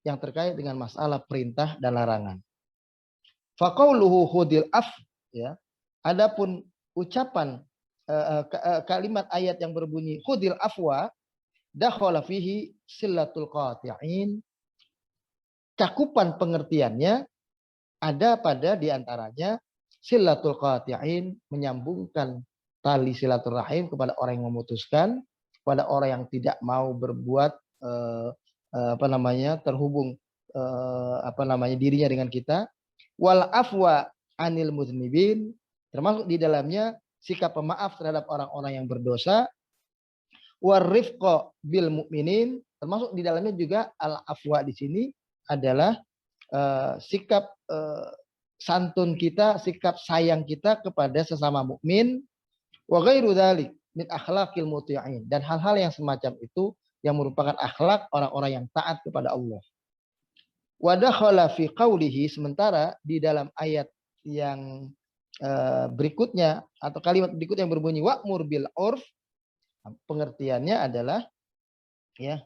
yang terkait dengan masalah perintah dan larangan. Faqauluhu khudil af, ya. Adapun ucapan kalimat ayat yang berbunyi khudil afwa, dakhala fihi sillatul qati'in. Cakupan pengertiannya ada pada diantaranya silatul qati'in, menyambungkan tali silaturahim kepada orang yang memutuskan, kepada orang yang tidak mau berbuat terhubung dirinya dengan kita. Wal afwa anil muznibin, termasuk di dalamnya sikap pemaaf terhadap orang-orang yang berdosa. Warifqa bil mukminin, termasuk di dalamnya juga al afwa di sini adalah sikap santun kita, sikap sayang kita kepada sesama mukmin. Wa ghairu dzalik min akhlaqil muti'in, dan hal-hal yang semacam itu yang merupakan akhlak orang-orang yang taat kepada Allah. Wa dakhala fi qawlihi, sementara di dalam ayat yang berikutnya atau kalimat berikutnya yang berbunyi wa'mur bil urf, pengertiannya adalah ya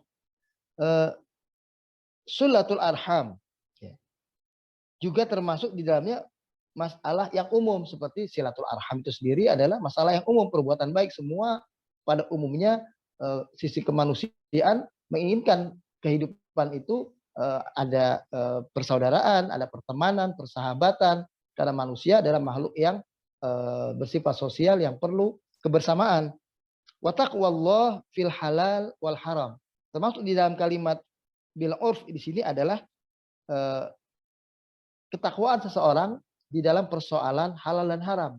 sulatul arham, ya. Juga termasuk di dalamnya masalah yang umum seperti silatul arham itu sendiri adalah masalah yang umum, perbuatan baik semua pada umumnya. Sisi kemanusiaan menginginkan kehidupan itu ada persaudaraan, ada pertemanan, persahabatan, karena manusia adalah makhluk yang bersifat sosial yang perlu kebersamaan. Wa taqwallah fil halal wal haram, termasuk di dalam kalimat bil urf di sini adalah ketakwaan seseorang di dalam persoalan halal dan haram,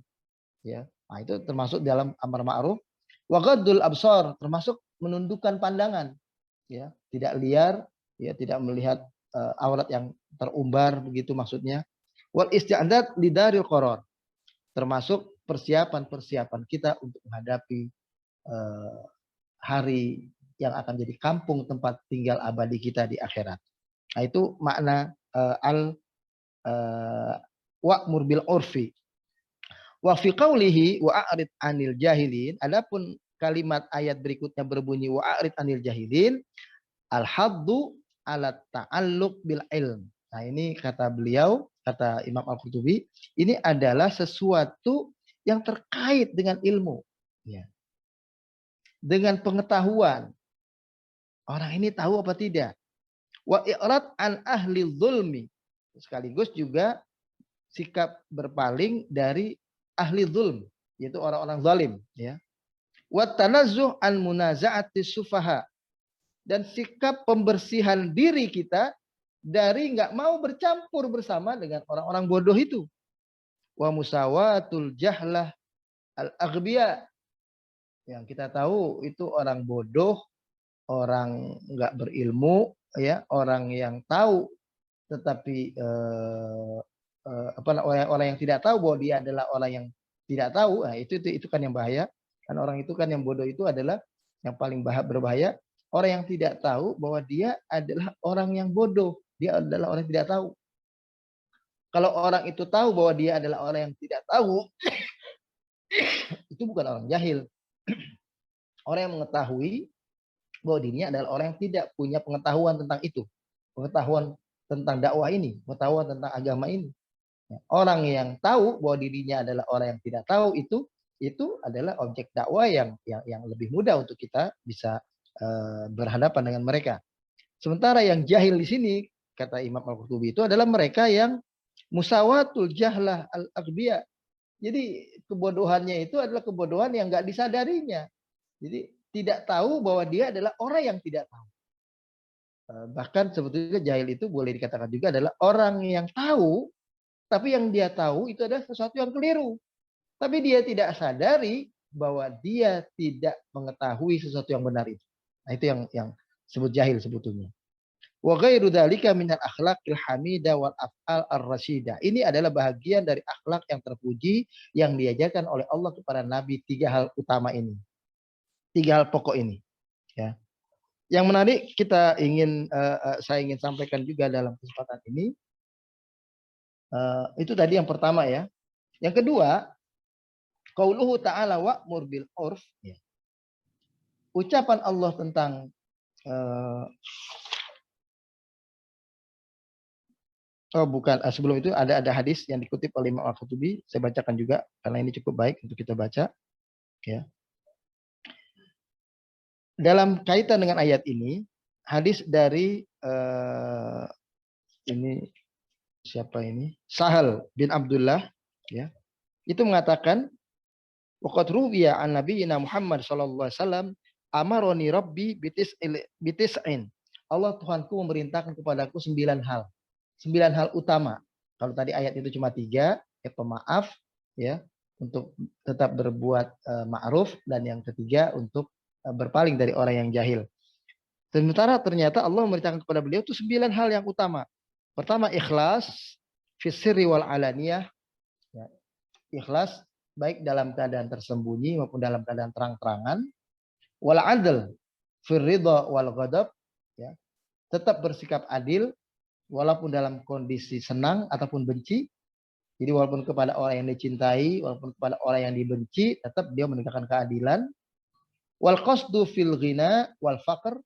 ya. Nah, itu termasuk dalam amar ma'ruf. Wa ghaddul absar, termasuk menundukkan pandangan, ya, tidak liar, ya, tidak melihat aurat yang terumbar, begitu maksudnya. Wal isti'dad lidaril qarar, termasuk persiapan-persiapan kita untuk menghadapi hari yang akan jadi kampung tempat tinggal abadi kita di akhirat. Nah, itu makna wa'mur bil urfi. Wa fi qawlihi wa'arid anil jahilin, adapun kalimat ayat berikutnya berbunyi wa'arid anil jahilin, al-haddu ala ta'alluq bil ilm. Nah, ini kata beliau, kata Imam Al-Qurtubi, ini adalah sesuatu yang terkait dengan ilmu, ya. Dengan pengetahuan. Orang ini tahu apa tidak? Wa i'rad an ahli zulmi, sekaligus juga sikap berpaling dari ahli zulm, yaitu orang-orang zalim, ya. Wa tanazzuh an munaza'ati sufaha, dan sikap pembersihan diri kita dari nggak mau bercampur bersama dengan orang-orang bodoh itu. Wa musawatul jahlah al-aghbiya, yang kita tahu itu orang bodoh, orang nggak berilmu, ya, orang yang tahu tetapi orang yang tidak tahu bahwa dia adalah orang yang tidak tahu. Nah, itu kan yang bahaya. Kan orang itu kan yang bodoh itu adalah yang paling berbahaya. Orang yang tidak tahu bahwa dia adalah orang yang bodoh, dia adalah orang yang tidak tahu. Kalau orang itu tahu bahwa dia adalah orang yang tidak tahu, itu bukan orang jahil. Orang yang mengetahui bahwa dirinya adalah orang yang tidak punya pengetahuan tentang itu, pengetahuan tentang dakwah ini, pengetahuan tentang agama ini. Orang yang tahu bahwa dirinya adalah orang yang tidak tahu, itu adalah objek dakwah yang lebih mudah untuk kita bisa berhadapan dengan mereka. Sementara yang jahil di sini, kata Imam Al-Qurtubi, itu adalah mereka yang musawatul jahlah al-aghbiya. Jadi kebodohannya itu adalah kebodohan yang nggak disadarinya. Jadi tidak tahu bahwa dia adalah orang yang tidak tahu. Bahkan sebetulnya jahil itu boleh dikatakan juga adalah orang yang tahu, tapi yang dia tahu itu adalah sesuatu yang keliru. Tapi dia tidak sadari bahwa dia tidak mengetahui sesuatu yang benar itu. Nah, itu yang sebut jahil sebetulnya. Wa ghairu dzalika minal akhlaqil hamidah wal af'al ar-rasyidah. Ini adalah bahagian dari akhlak yang terpuji yang diajarkan oleh Allah kepada Nabi, 3 hal utama ini. 3 hal pokok ini, ya. Yang menarik saya ingin sampaikan juga dalam kesempatan ini, itu tadi yang pertama ya. Yang kedua, qauluhu ta'ala wa'mur bil 'urf, ya. Ucapan Allah tentang sebelum itu ada hadis yang dikutip oleh Imam Al-Qurtubi, saya bacakan juga karena ini cukup baik untuk kita baca, ya. Dalam kaitan dengan ayat ini, hadis dari ini siapa ini? Sahal bin Abdullah, ya. Itu mengatakan, waqad ruwiya an nabiyina Muhammad sallallahu alaihi wasallam amaroni rabbi bitis'in. Allah Tuhanku memerintahkan kepadaku 9 hal. 9 hal utama. Kalau tadi ayat itu cuma 3, ya pemaaf, ya, untuk tetap berbuat ma'ruf, dan yang ketiga untuk berpaling dari orang yang jahil. Sementara ternyata Allah memerintahkan kepada beliau itu 9 hal yang utama. Pertama, ikhlas fis sirri wal alaniyah, ya. Ikhlas baik dalam keadaan tersembunyi maupun dalam keadaan terang-terangan. Wal adl fir ridha wal ghadab, ya. Tetap bersikap adil walaupun dalam kondisi senang ataupun benci. Jadi walaupun kepada orang yang dicintai, walaupun kepada orang yang dibenci, tetap dia menegakkan keadilan. Wal qasdu fil ghina wal faqr,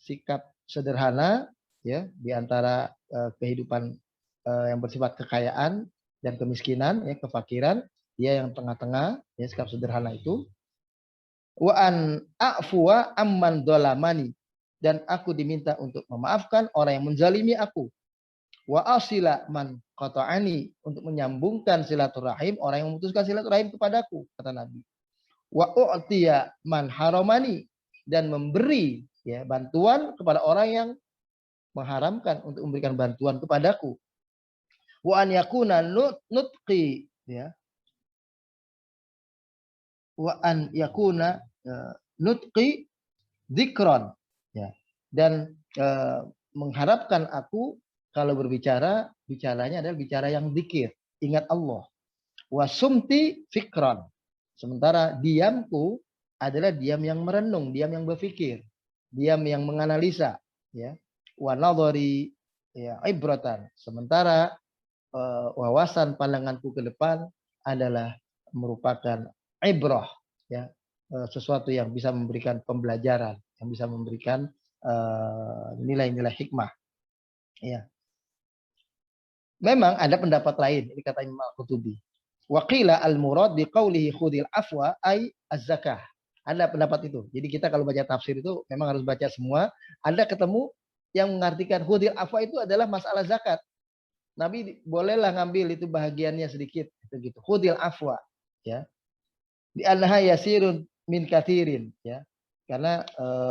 sikap sederhana, ya, di antara kehidupan yang bersifat kekayaan dan kemiskinan, ya, kefakiran, dia yang tengah-tengah, ya, sikap sederhana itu. Wa an a'fuwa amman dolamani, dan aku diminta untuk memaafkan orang yang menzalimi aku. Wa asila man qata'ani, untuk menyambungkan silaturahim orang yang memutuskan silaturahim kepadaku, kata Nabi. Wa u'tiya man haramani, dan memberi, ya, bantuan kepada orang yang mengharamkan untuk memberikan bantuan kepadaku. Wa an yakuna nutqi, ya. Wa an yakuna nutqi dzikron, ya. Dan mengharapkan aku kalau berbicara, bicaranya adalah bicara yang dzikir, ingat Allah. Wa sumti fikran, sementara diamku adalah diam yang merenung, diam yang berpikir, diam yang menganalisa, ya. Wa nadhari, ya, ibratan, sementara wawasan pandanganku ke depan adalah merupakan ibrah, ya, sesuatu yang bisa memberikan pembelajaran, yang bisa memberikan nilai-nilai hikmah, ya. Memang ada pendapat lain, ini kata Imam Al-Qurtubi. Wa qila al-murad biqaulihi khudil afwa ay az-zakah. Ada pendapat itu. Jadi kita kalau baca tafsir itu memang harus baca semua. Ada ketemu yang mengartikan khudil afwa itu adalah masalah zakat. Nabi bolehlah ngambil itu bahagiannya sedikit, gitu. Khudil afwa, ya. Di annaha yasirun min katsirin, ya. Karena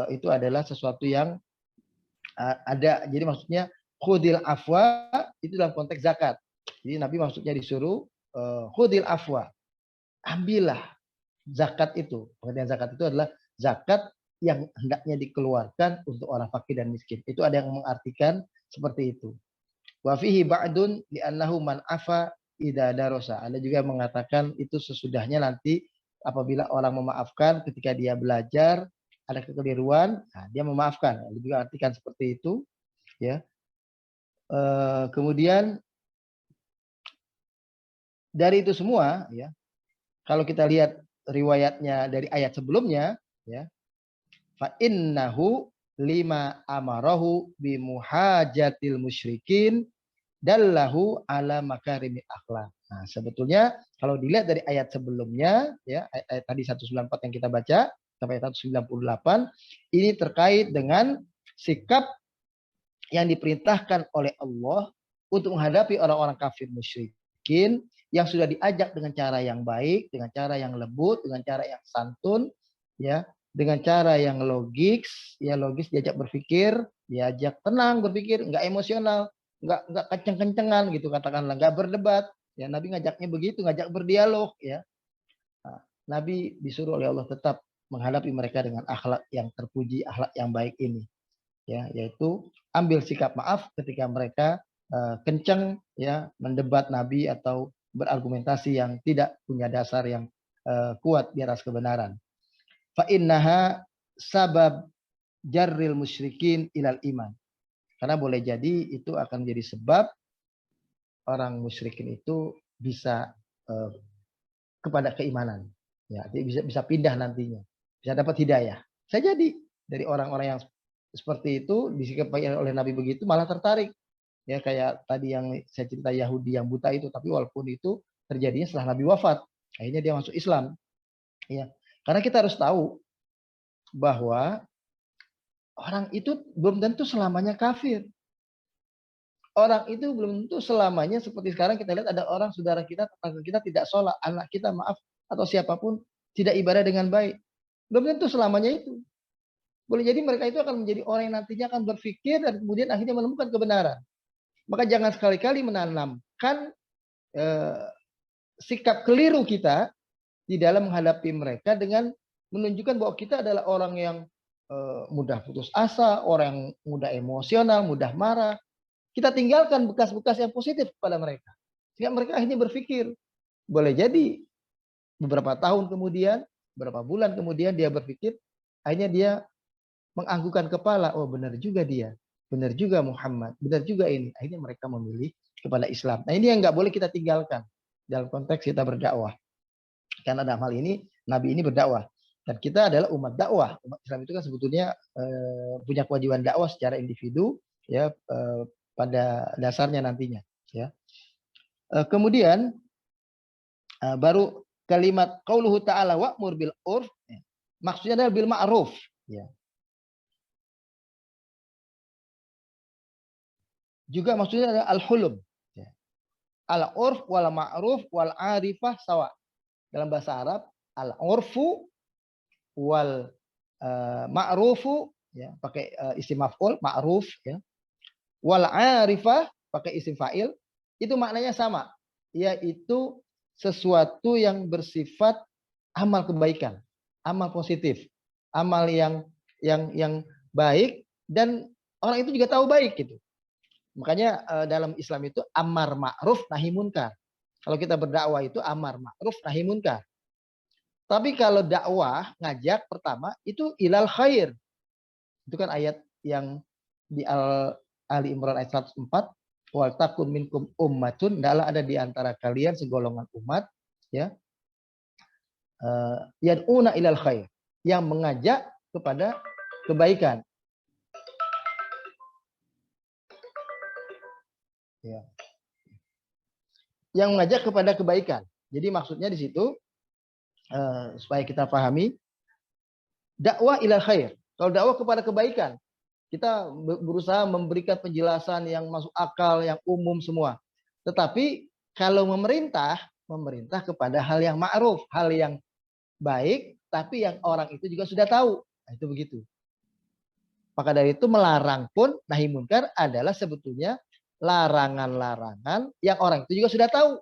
itu adalah sesuatu yang ada. Jadi maksudnya khudil afwa itu dalam konteks zakat. Jadi Nabi maksudnya disuruh khudil afwa, ambillah zakat itu. Pengertian zakat itu adalah zakat yang hendaknya dikeluarkan untuk orang fakir dan miskin. Itu ada yang mengartikan seperti itu. Wa fihi ba'dun li'annahu man afa idza darasa. Ada juga yang mengatakan itu sesudahnya nanti apabila orang memaafkan ketika dia belajar ada kekeliruan, nah, dia memaafkan. Ada juga artikan seperti itu, ya. Kemudian dari itu semua, ya, kalau kita lihat riwayatnya dari ayat sebelumnya, ya, fa innahu lima amarahu bimuhajatil musyrikin dallahu ala makarimil akhlak. Nah, sebetulnya kalau dilihat dari ayat sebelumnya, ya, ayat tadi 194 yang kita baca sampai 198, ini terkait dengan sikap yang diperintahkan oleh Allah untuk menghadapi orang-orang kafir musyrikin yang sudah diajak dengan cara yang baik, dengan cara yang lembut, dengan cara yang santun, ya, dengan cara yang logis, ya, logis, diajak berpikir, diajak tenang berpikir, enggak emosional, enggak kenceng-kencengan gitu katakanlah, enggak berdebat, ya. Nabi ngajaknya begitu, ngajak berdialog, ya. Nah, Nabi disuruh oleh Allah tetap menghadapi mereka dengan akhlak yang terpuji, akhlak yang baik ini. ya, yaitu ambil sikap maaf ketika mereka kencang ya mendebat Nabi atau berargumentasi yang tidak punya dasar yang kuat di atas kebenaran. Fa innaha sabab jarril musyrikin ilal iman. Karena boleh jadi itu akan menjadi sebab orang musyrikin itu bisa kepada keimanan. Ya, bisa pindah nantinya. Bisa dapat hidayah. Saya jadi dari orang-orang yang seperti itu disikapi oleh Nabi begitu malah tertarik. Ya kayak tadi yang saya cerita Yahudi yang buta itu, tapi walaupun itu terjadinya setelah Nabi wafat. Akhirnya dia masuk Islam. Ya. Karena kita harus tahu bahwa orang itu belum tentu selamanya kafir. Orang itu belum tentu selamanya seperti sekarang kita lihat ada orang saudara kita, tetangga kita tidak sholat, anak kita maaf atau siapapun tidak ibadah dengan baik. Belum tentu selamanya itu. Boleh jadi mereka itu akan menjadi orang yang nantinya akan berpikir dan kemudian akhirnya menemukan kebenaran. Maka jangan sekali-kali menanamkan sikap keliru kita di dalam menghadapi mereka dengan menunjukkan bahwa kita adalah orang yang mudah putus asa, orang yang mudah emosional, mudah marah. Kita tinggalkan bekas-bekas yang positif kepada mereka. Sehingga mereka akhirnya berpikir, boleh jadi beberapa tahun kemudian, beberapa bulan kemudian dia berpikir, akhirnya dia menganggukkan kepala, oh benar juga dia, benar juga Muhammad, benar juga ini. Akhirnya mereka memilih kepada Islam. Nah ini yang nggak boleh kita tinggalkan dalam konteks kita berdakwah. Karena dalam hal ini, Nabi ini berdakwah. Dan kita adalah umat dakwah. Umat Islam itu kan sebetulnya punya kewajiban dakwah secara individu, ya pada dasarnya nantinya. Ya. Kemudian baru kalimat qauluhu ta'ala wa'mur bil urf, ya. Maksudnya adalah bil ma'ruf. Ya. Juga maksudnya adalah al-hulum. Ya. Al-urf wal ma'ruf wal arifah sawa. Dalam bahasa Arab, al-urfu wal ma'rufu, ya, pakai isim maf'ul, ma'ruf, ya. Wal arifah pakai isim fa'il, itu maknanya sama, yaitu sesuatu yang bersifat amal kebaikan, amal positif, amal yang baik dan orang itu juga tahu baik gitu. Makanya dalam Islam itu amar ma'ruf nahi munkar. Kalau kita berdakwah itu amar ma'ruf nahi munkar. Tapi kalau dakwah ngajak pertama itu ilal khair. Itu kan ayat yang di Ali Imran ayat 104, wal takun minkum ummatun, adalah ada di antara kalian segolongan umat, ya, yad'una ilal khair, yang mengajak kepada kebaikan. Ya. Yang mengajak kepada kebaikan. Jadi maksudnya di situ supaya kita pahami dakwah ilal khair. Kalau dakwah kepada kebaikan, kita berusaha memberikan penjelasan yang masuk akal, yang umum semua. Tetapi kalau memerintah kepada hal yang ma'ruf, hal yang baik, tapi yang orang itu juga sudah tahu. Nah, itu begitu. Maka dari itu melarang pun nahi munkar adalah sebetulnya larangan-larangan yang orang itu juga sudah tahu.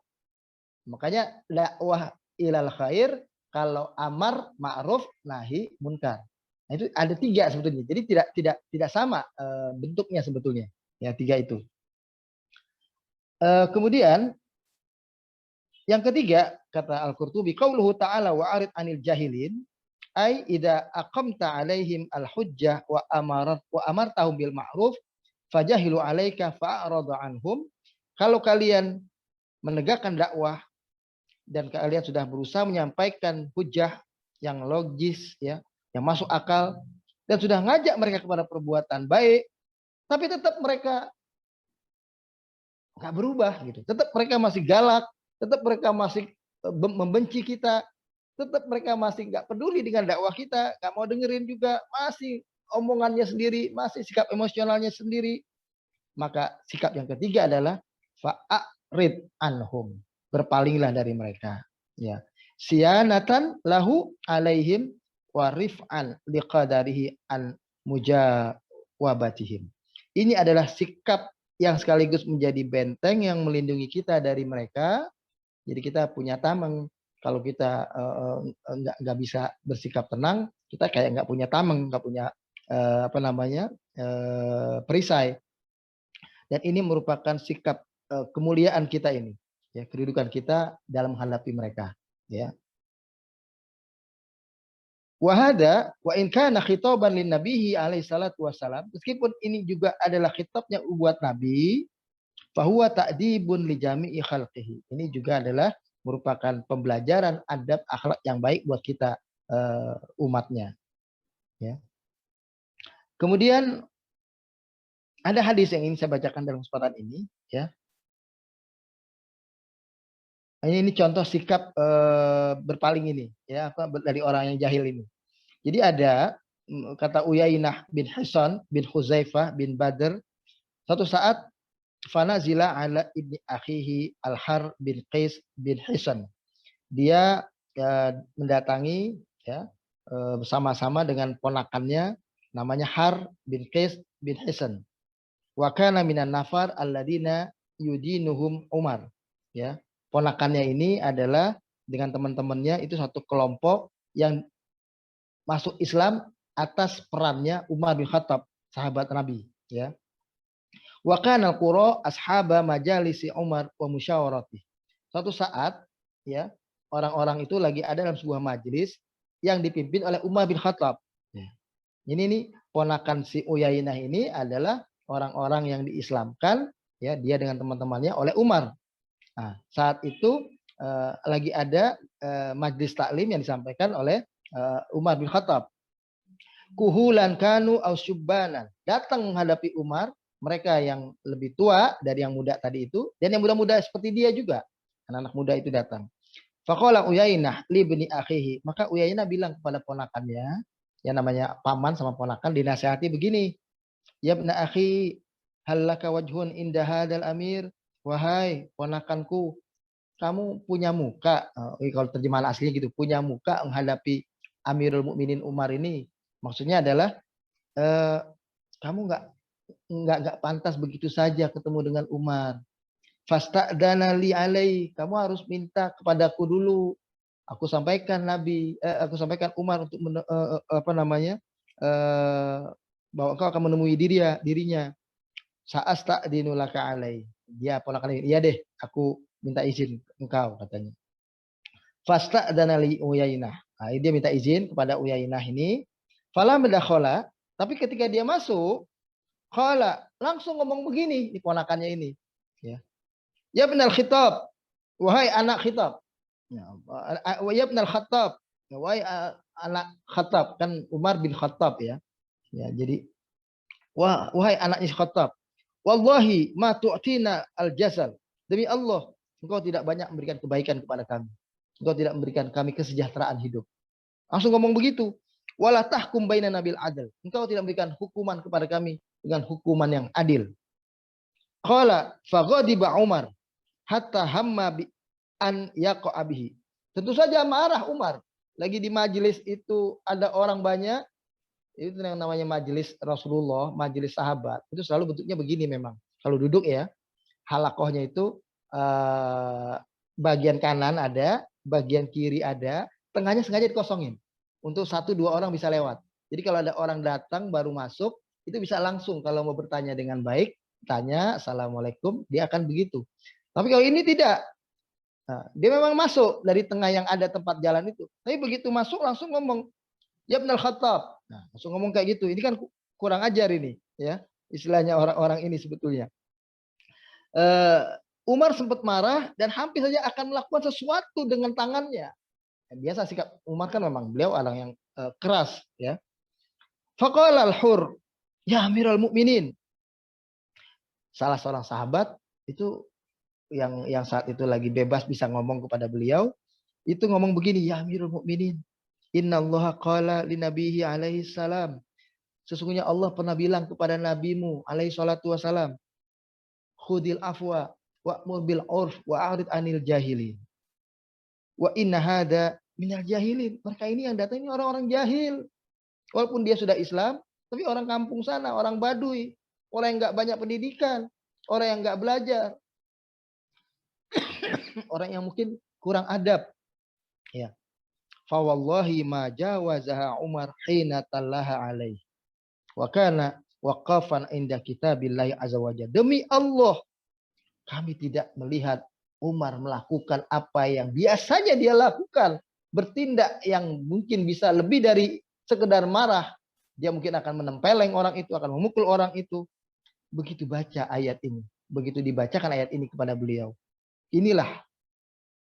Makanya dakwah ilal khair kalau amar ma'ruf nahi munkar. Nah, itu ada 3 sebetulnya. Jadi tidak sama bentuknya sebetulnya. Ya 3 itu. Kemudian yang ketiga kata Al-Qurtubi, qauluhu ta'ala wa arid anil jahilin, ai idza aqamta alaihim al-hujjah wa amartahum bil ma'ruf fajahilu alaika fa'rad anhum. Kalau kalian menegakkan dakwah dan kalian sudah berusaha menyampaikan hujah yang logis, ya, yang masuk akal, dan sudah ngajak mereka kepada perbuatan baik, tapi tetap mereka nggak berubah gitu. Tetap mereka masih galak, tetap mereka masih membenci kita, tetap mereka masih nggak peduli dengan dakwah kita, nggak mau dengerin juga, masih omongannya sendiri, masih sikap emosionalnya sendiri. Maka sikap yang ketiga adalah fa'arid anhum, berpalinglah dari mereka. Ya, sianatan lahu alaihim warif'an liqadarihi an mujawabatihim. Ini adalah sikap yang sekaligus menjadi benteng yang melindungi kita dari mereka. Jadi kita punya tameng. Kalau kita nggak bisa bersikap tenang, kita kayak nggak punya tameng, nggak punya perisai. Dan ini merupakan sikap kemuliaan kita ini, ya, kedudukan kita dalam menghadapi mereka, ya. Wahada wa in kana khitaban lin nabiyyi alaihi salatu wassalam, meskipun ini juga adalah khitabnya buat Nabi, fahuwa ta'dibun li jami'i khalqihi. Ini juga adalah merupakan pembelajaran adab akhlak yang baik buat kita umatnya, ya. Kemudian ada hadis yang ingin saya bacakan dalam kesempatan ini, ya. Ini contoh sikap berpaling ini, ya, dari orang yang jahil ini. Jadi ada kata Uyainah bin Hisan bin Huzaifah bin Badr, suatu saat fanazila ala ibni akhihi Al-Har bin Qais bin Hisan. Dia mendatangi, ya, bersama-sama dengan ponakannya namanya Har bin Qais bin Hisan. Wa kana minan nafar alladina yudinuhum Umar. Ya, ponakannya ini adalah dengan teman-temannya itu satu kelompok yang masuk Islam atas perannya Umar bin Khattab, sahabat Nabi, ya. Wa kana al-qura ashaba majalisi Umar wa musyawarati. Suatu saat, ya, orang-orang itu lagi ada dalam sebuah majelis yang dipimpin oleh Umar bin Khattab. Ya. Ini ponakan si Uyainah ini adalah orang-orang yang diislamkan, ya, dia dengan teman-temannya oleh Umar. Nah, saat itu lagi ada majelis taklim yang disampaikan oleh Umar bin Khattab. Kuhulan kanu au syubbanan, datang menghadapi Umar mereka yang lebih tua dari yang muda tadi itu, dan yang muda-muda seperti dia juga, anak-anak muda itu datang. Faqala Uyainah li ibni akhihi, maka Uyainah bilang kepada ponakannya, yang namanya paman sama ponakan, dinasihati begini, ya ibna akhi, hallaka wajhun inda hadal amir, wahai ponakanku, kamu punya muka, kalau terjemahan aslinya gitu, punya muka menghadapi Amirul Mukminin Umar ini. Maksudnya adalah kamu nggak pantas begitu saja ketemu dengan Umar. Fasta'dana li alai, kamu harus minta kepadaku dulu. Aku sampaikan aku sampaikan Umar untuk bahwa engkau akan menemui dirinya. Sa'asta'dinu laka alai. Dia ponakan ini, iya deh, aku minta izin engkau, katanya. Fasta'dana li Uyainah. Nah, dia minta izin kepada Uyainah ini. Fala medakhola, tapi ketika dia masuk, khala langsung ngomong begini di ponakannya ini, ya. Ya ibnal khitab, wahai anak khitab. Ya ibnal khattab, wahai anak Khattab, kan Umar bin Khattab, ya. Ya, jadi wahai anaknya Khattab. Wallahi ma tu'tina al-jazal. Demi Allah, engkau tidak banyak memberikan kebaikan kepada kami. Engkau tidak memberikan kami kesejahteraan hidup. Langsung ngomong begitu. Wala tahkum bainana bil adl. Engkau tidak memberikan hukuman kepada kami dengan hukuman yang adil. Qala faghadiba Umar hatta hamma bi an yaqa bihi. Tentu saja marah Umar. Lagi di majelis itu ada orang banyak. Itu yang namanya majelis Rasulullah, majelis sahabat. Itu selalu bentuknya begini memang. Kalau duduk, ya, halakohnya itu bagian kanan ada, bagian kiri ada, tengahnya sengaja dikosongin untuk 1-2 orang bisa lewat. Jadi kalau ada orang datang baru masuk, itu bisa langsung kalau mau bertanya dengan baik, tanya assalamualaikum, dia akan begitu. Tapi kalau ini tidak. Nah, dia memang masuk dari tengah yang ada tempat jalan itu. Tapi begitu masuk langsung ngomong, ya ibnal Khattab. Nah, langsung ngomong kayak gitu. Ini kan kurang ajar ini, ya. Istilahnya orang-orang ini sebetulnya. Umar sempat marah dan hampir saja akan melakukan sesuatu dengan tangannya. Biasa sikap Umar kan memang beliau orang yang keras, ya. Faqala al-Hur, ya Amirul Mukminin. Salah seorang sahabat itu yang saat itu lagi bebas bisa ngomong kepada beliau, itu ngomong begini, ya Amirul Mukminin, innallaha qala li nabiyhi alaihi salam. Sesungguhnya Allah pernah bilang kepada nabimu alaihi salatu wasalam, khudil afwa wa'mur bil urf wa'arid anil jahilin. Wa inna hada minal jahilin. Mereka ini yang datang ini orang-orang jahil. Walaupun dia sudah Islam, tapi orang kampung sana, orang Baduy, orang yang nggak banyak pendidikan, orang yang nggak belajar, orang yang mungkin kurang adab. Ya. Fa wallahi ma jawazaha Umar hina tallaha alaihi. Wa kana waqafan inda kitabillahi azza wajalla. Demi Allah, kami tidak melihat Umar melakukan apa yang biasanya dia lakukan, bertindak yang mungkin bisa lebih dari sekedar marah. Dia mungkin akan menempeleng orang itu, akan memukul orang itu. Begitu baca ayat ini, begitu dibacakan ayat ini kepada beliau, inilah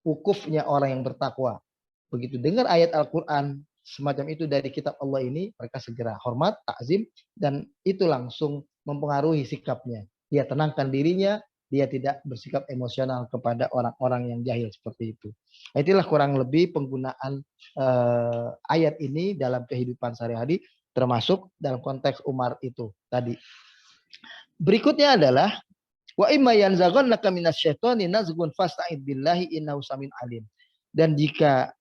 wukufnya orang yang bertakwa. Begitu dengar ayat Al-Quran semacam itu dari kitab Allah ini, mereka segera hormat, takzim, dan itu langsung mempengaruhi sikapnya. Dia tenangkan dirinya, dia tidak bersikap emosional kepada orang-orang yang jahil seperti itu. Itulah kurang lebih penggunaan ayat ini dalam kehidupan sehari-hari, termasuk dalam konteks Umar itu tadi. Berikutnya adalah wa imma yanzaghannaka minasyaitani nazghun fasta'id billahi innahu samin alim. Dan jika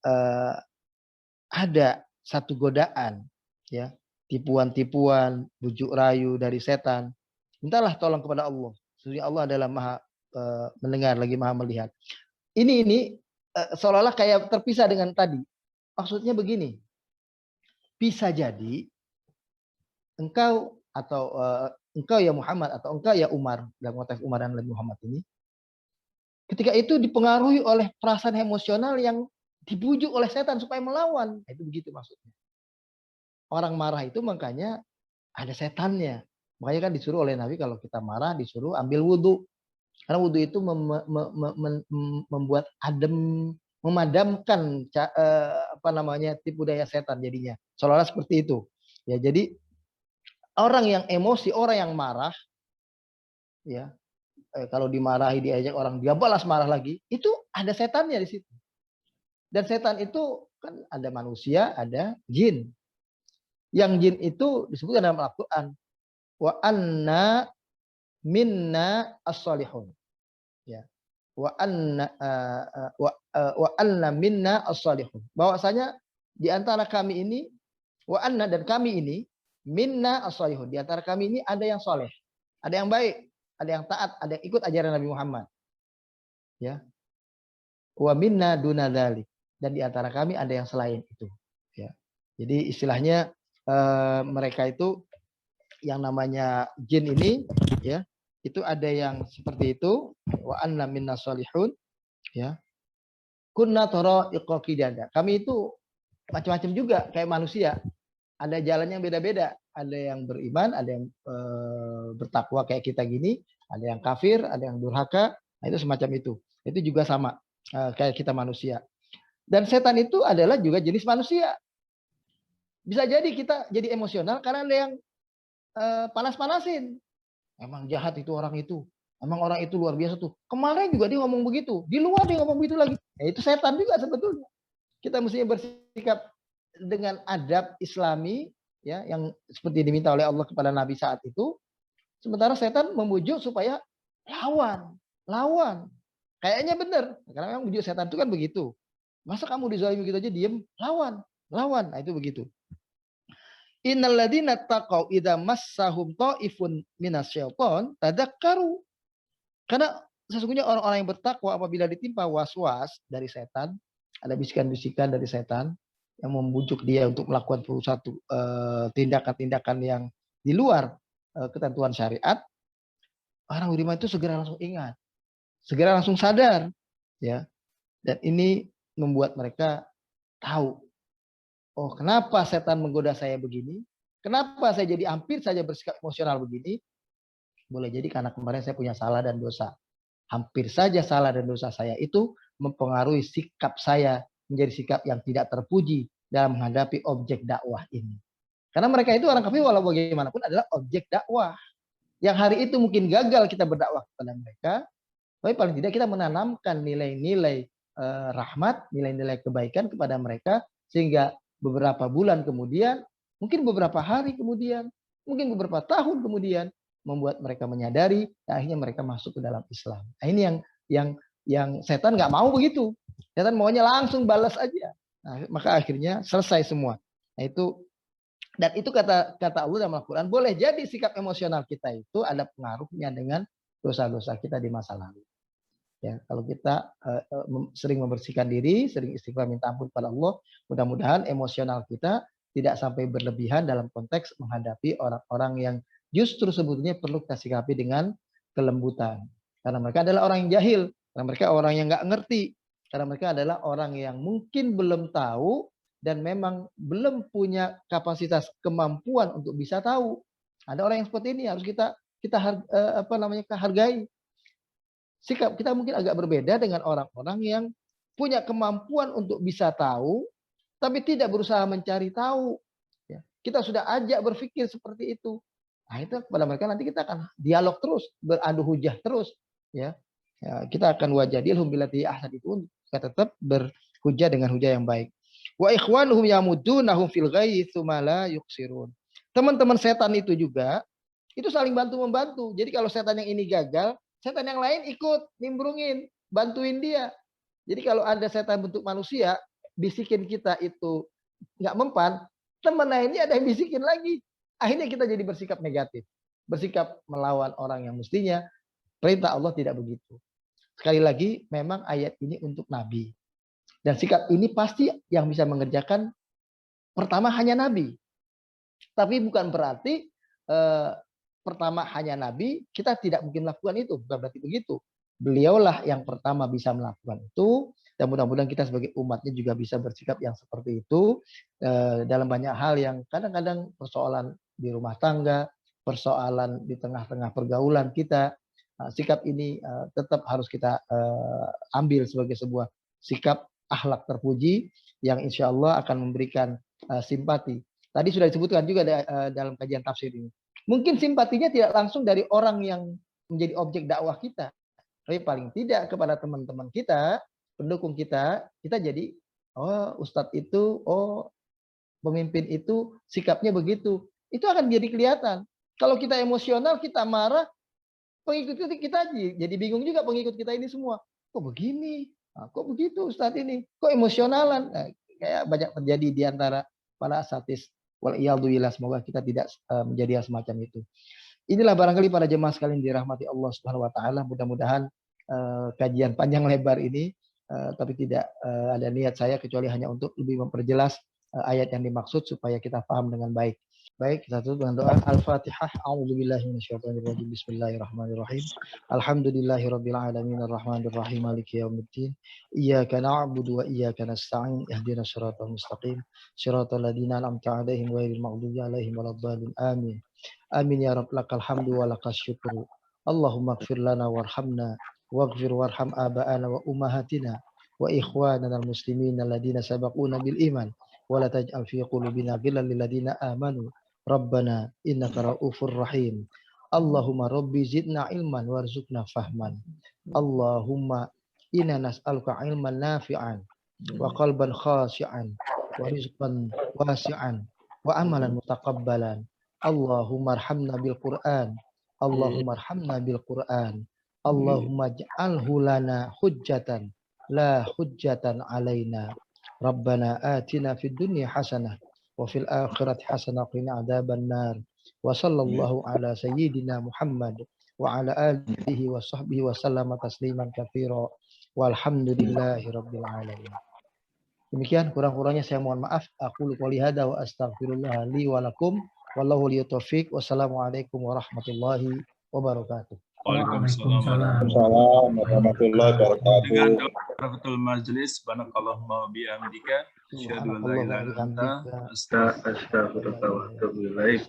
ada satu godaan, ya, tipuan-tipuan, bujuk rayu dari setan, mintalah tolong kepada Allah. Sesungguhnya Allah adalah Maha mendengar lagi Maha melihat. Ini seolah-olah kayak terpisah dengan tadi. Maksudnya begini, bisa jadi engkau atau engkau ya Muhammad atau engkau ya Umar, dalam konteks Umar dan Nabi Muhammad ini, ketika itu dipengaruhi oleh perasaan emosional yang dibujuk oleh setan supaya melawan. Itu begitu maksudnya. Orang marah itu makanya ada setannya. Makanya kan disuruh oleh Nabi kalau kita marah disuruh ambil wudhu. Karena wudhu itu membuat adem, memadamkan tipu daya setan jadinya. Seolah-olah seperti itu. Ya, jadi orang yang emosi, orang yang marah, ya, kalau dimarahi diajak orang dia balas marah lagi, itu ada setannya di situ. Dan setan itu kan ada manusia, ada jin. Yang jin itu disebutkan dalam Al-Quran, wa anna minna as-salihun. Ya. Wa anna minna as-salihun. Bahwasanya di antara kami ini, wa anna dan kami ini, minna as-salihun. Di antara kami ini ada yang soleh, ada yang baik, ada yang taat, ada yang ikut ajaran Nabi Muhammad. Ya. Wa minna duna dzalik. Dan di antara kami ada yang selain itu. Ya. Jadi istilahnya mereka itu yang namanya jin ini, ya, itu ada yang seperti itu. Wa anna minna sholihun, ya. Kunna tara'iqa qidada. Kami itu macam-macam juga kayak manusia. Ada jalan yang beda-beda. Ada yang beriman, ada yang bertakwa kayak kita gini, ada yang kafir, ada yang durhaka. Nah, itu semacam itu. Itu juga sama kayak kita manusia. Dan setan itu adalah juga jenis manusia. Bisa jadi kita jadi emosional karena ada yang panas-panasin. Emang jahat itu orang itu. Emang orang itu luar biasa tuh. Kemarin juga dia ngomong begitu. Di luar dia ngomong begitu lagi. Ya, itu setan juga sebetulnya. Kita mestinya bersikap dengan adab Islami, ya, yang seperti diminta oleh Allah kepada Nabi saat itu. Sementara setan membujuk supaya lawan. Kayaknya benar. Karena memang bujuk setan itu kan begitu. Masa kamu dizalimi gitu aja diem? Lawan. Nah, itu begitu. Innal ladzina taqau idza massahum ta'ifun minasyaiton tadzakkaru. Karena sesungguhnya orang-orang yang bertakwa apabila ditimpa was-was dari setan, ada bisikan-bisikan dari setan yang membujuk dia untuk melakukan suatu tindakan-tindakan yang di luar ketentuan syariat, orang beriman itu segera langsung ingat, segera langsung sadar, ya. Dan ini membuat mereka tahu, oh, kenapa setan menggoda saya begini? Kenapa saya jadi hampir saja bersikap emosional begini? Boleh jadi karena kemarin saya punya salah dan dosa. Hampir saja salah dan dosa saya itu mempengaruhi sikap saya menjadi sikap yang tidak terpuji dalam menghadapi objek dakwah ini. Karena mereka itu orang kafir walau bagaimanapun adalah objek dakwah. Yang hari itu mungkin gagal kita berdakwah kepada mereka, tapi paling tidak kita menanamkan nilai-nilai rahmat, nilai-nilai kebaikan kepada mereka, sehingga beberapa bulan kemudian, mungkin beberapa hari kemudian, mungkin beberapa tahun kemudian, membuat mereka menyadari, dan akhirnya mereka masuk ke dalam Islam. Nah, ini yang setan nggak mau begitu. Setan maunya langsung balas aja. Nah, maka akhirnya selesai semua. Nah, itu, dan itu kata Allah dalam Al-Quran, boleh jadi sikap emosional kita itu ada pengaruhnya dengan dosa-dosa kita di masa lalu. Ya, kalau kita sering membersihkan diri, sering istighfar minta ampun pada Allah, mudah-mudahan emosional kita tidak sampai berlebihan dalam konteks menghadapi orang-orang yang justru sebetulnya perlu kita sikapi dengan kelembutan. Karena mereka adalah orang yang jahil, karena mereka orang yang nggak ngerti, karena mereka adalah orang yang mungkin belum tahu dan memang belum punya kapasitas kemampuan untuk bisa tahu. Ada orang yang seperti ini harus kita hargai. Sikap kita mungkin agak berbeda dengan orang-orang yang punya kemampuan untuk bisa tahu, tapi tidak berusaha mencari tahu. Ya. Kita sudah ajak berpikir seperti itu. Nah, itu kepada mereka nanti kita akan dialog terus, beradu hujah terus. Ya, kita akan wajadilhum billati ahsan itu, kita tetap berhujah dengan hujah yang baik. Wa ikhwanuhum yamudunahum fil ghayyi tsumma la yuqsirun. Teman-teman setan itu juga itu saling bantu-membantu. Jadi kalau setan yang ini gagal, setan yang lain ikut nimbrungin, bantuin dia. Jadi kalau ada setan bentuk manusia, bisikin kita itu nggak mempan, teman lainnya ada yang bisikin lagi. Akhirnya kita jadi bersikap negatif. Bersikap melawan orang yang mestinya. Perintah Allah tidak begitu. Sekali lagi, memang ayat ini untuk Nabi. Dan sikap ini pasti yang bisa mengerjakan pertama hanya Nabi. Tapi bukan berarti pertama hanya Nabi, kita tidak mungkin melakukan itu. Bukan berarti begitu. Beliaulah yang pertama bisa melakukan itu. Dan mudah-mudahan kita sebagai umatnya juga bisa bersikap yang seperti itu. Dalam banyak hal yang kadang-kadang persoalan di rumah tangga, persoalan di tengah-tengah pergaulan kita. Sikap ini tetap harus kita ambil sebagai sebuah sikap akhlak terpuji yang insya Allah akan memberikan simpati. Tadi sudah disebutkan juga dalam kajian tafsir ini. Mungkin simpatinya tidak langsung dari orang yang menjadi objek dakwah kita. Tapi paling tidak kepada teman-teman kita, pendukung kita jadi, oh Ustadz itu, oh pemimpin itu sikapnya begitu. Itu akan jadi kelihatan. Kalau kita emosional, kita marah, pengikut kita jadi bingung juga pengikut kita ini semua. Kok begini? Kok begitu Ustadz ini? Kok emosionalan? Kayak banyak terjadi di antara para asatis. Waliyadzubillah, semoga kita tidak menjadi hal semacam itu. Inilah barangkali para jemaah sekalian dirahmati Allah Subhanahu wa taala. Mudah-mudahan kajian panjang lebar ini tapi tidak ada niat saya kecuali hanya untuk lebih memperjelas ayat yang dimaksud supaya kita paham dengan baik. Baik, kita tutup dengan doa Al-Fatihah. A'udzubillahi minasyaitonirrajim. Bismillahirrahmanirrahim. Alhamdulillahirabbil alamin arrahmanir rahim maliki yaumiddin. Iyyaka na'budu wa iyyaka nasta'in. Ihdinas siratal mustaqim. Shiratal ladzina an'amta 'alaihim ghairil maghdubi 'alaihim waladdallin. Amin. Amin ya rabb, lakal hamdu wa lakas syukru. Allahumma ighfir lana warhamna waghfir warham aba'ana wa ummahatina wa ikhwanana al-muslimin alladziina sabaquna bil iman wa la taj'al fi qulubina ghillan lil ladziina amanu rabbana innaka ra'ufur rahim. Allahumma rabbi zidna ilman warzuqna fahman. Allahumma inna nas'aluka ilman nafi'an wa qalban khashi'an wa rizqan wasi'an wa amalan mutaqabbalan. Allahumma arhamna bil Qur'an. Allahumma arhamna bil Qur'an. Allahumma ij'alhu lana hujjatan la hujjatan alaina. Rabbana atina fid dunya hasanah wa fil akhirati hasanah wa qina adzaban nar. Wa sallallahu ala sayyidina Muhammad wa ala alihi wa sahbihi wa sallama tasliman katsira. Walhamdulillahi rabbil alamin. Demikian kurang-kurangnya saya mohon maaf. Aku qouli hada wa astaghfirullah li wa lakum. Wallahu liyut taufiq. Wassalamualaikum warahmatullahi wabarakatuh. Waalaikumsalam warahmatullahi wabarakatuh. Dengan doa Rafatul Majlis, subhanakallahumma bihamdika, asyhadu an la ilaha illa anta, astaghfiruka wa atubu ilaik.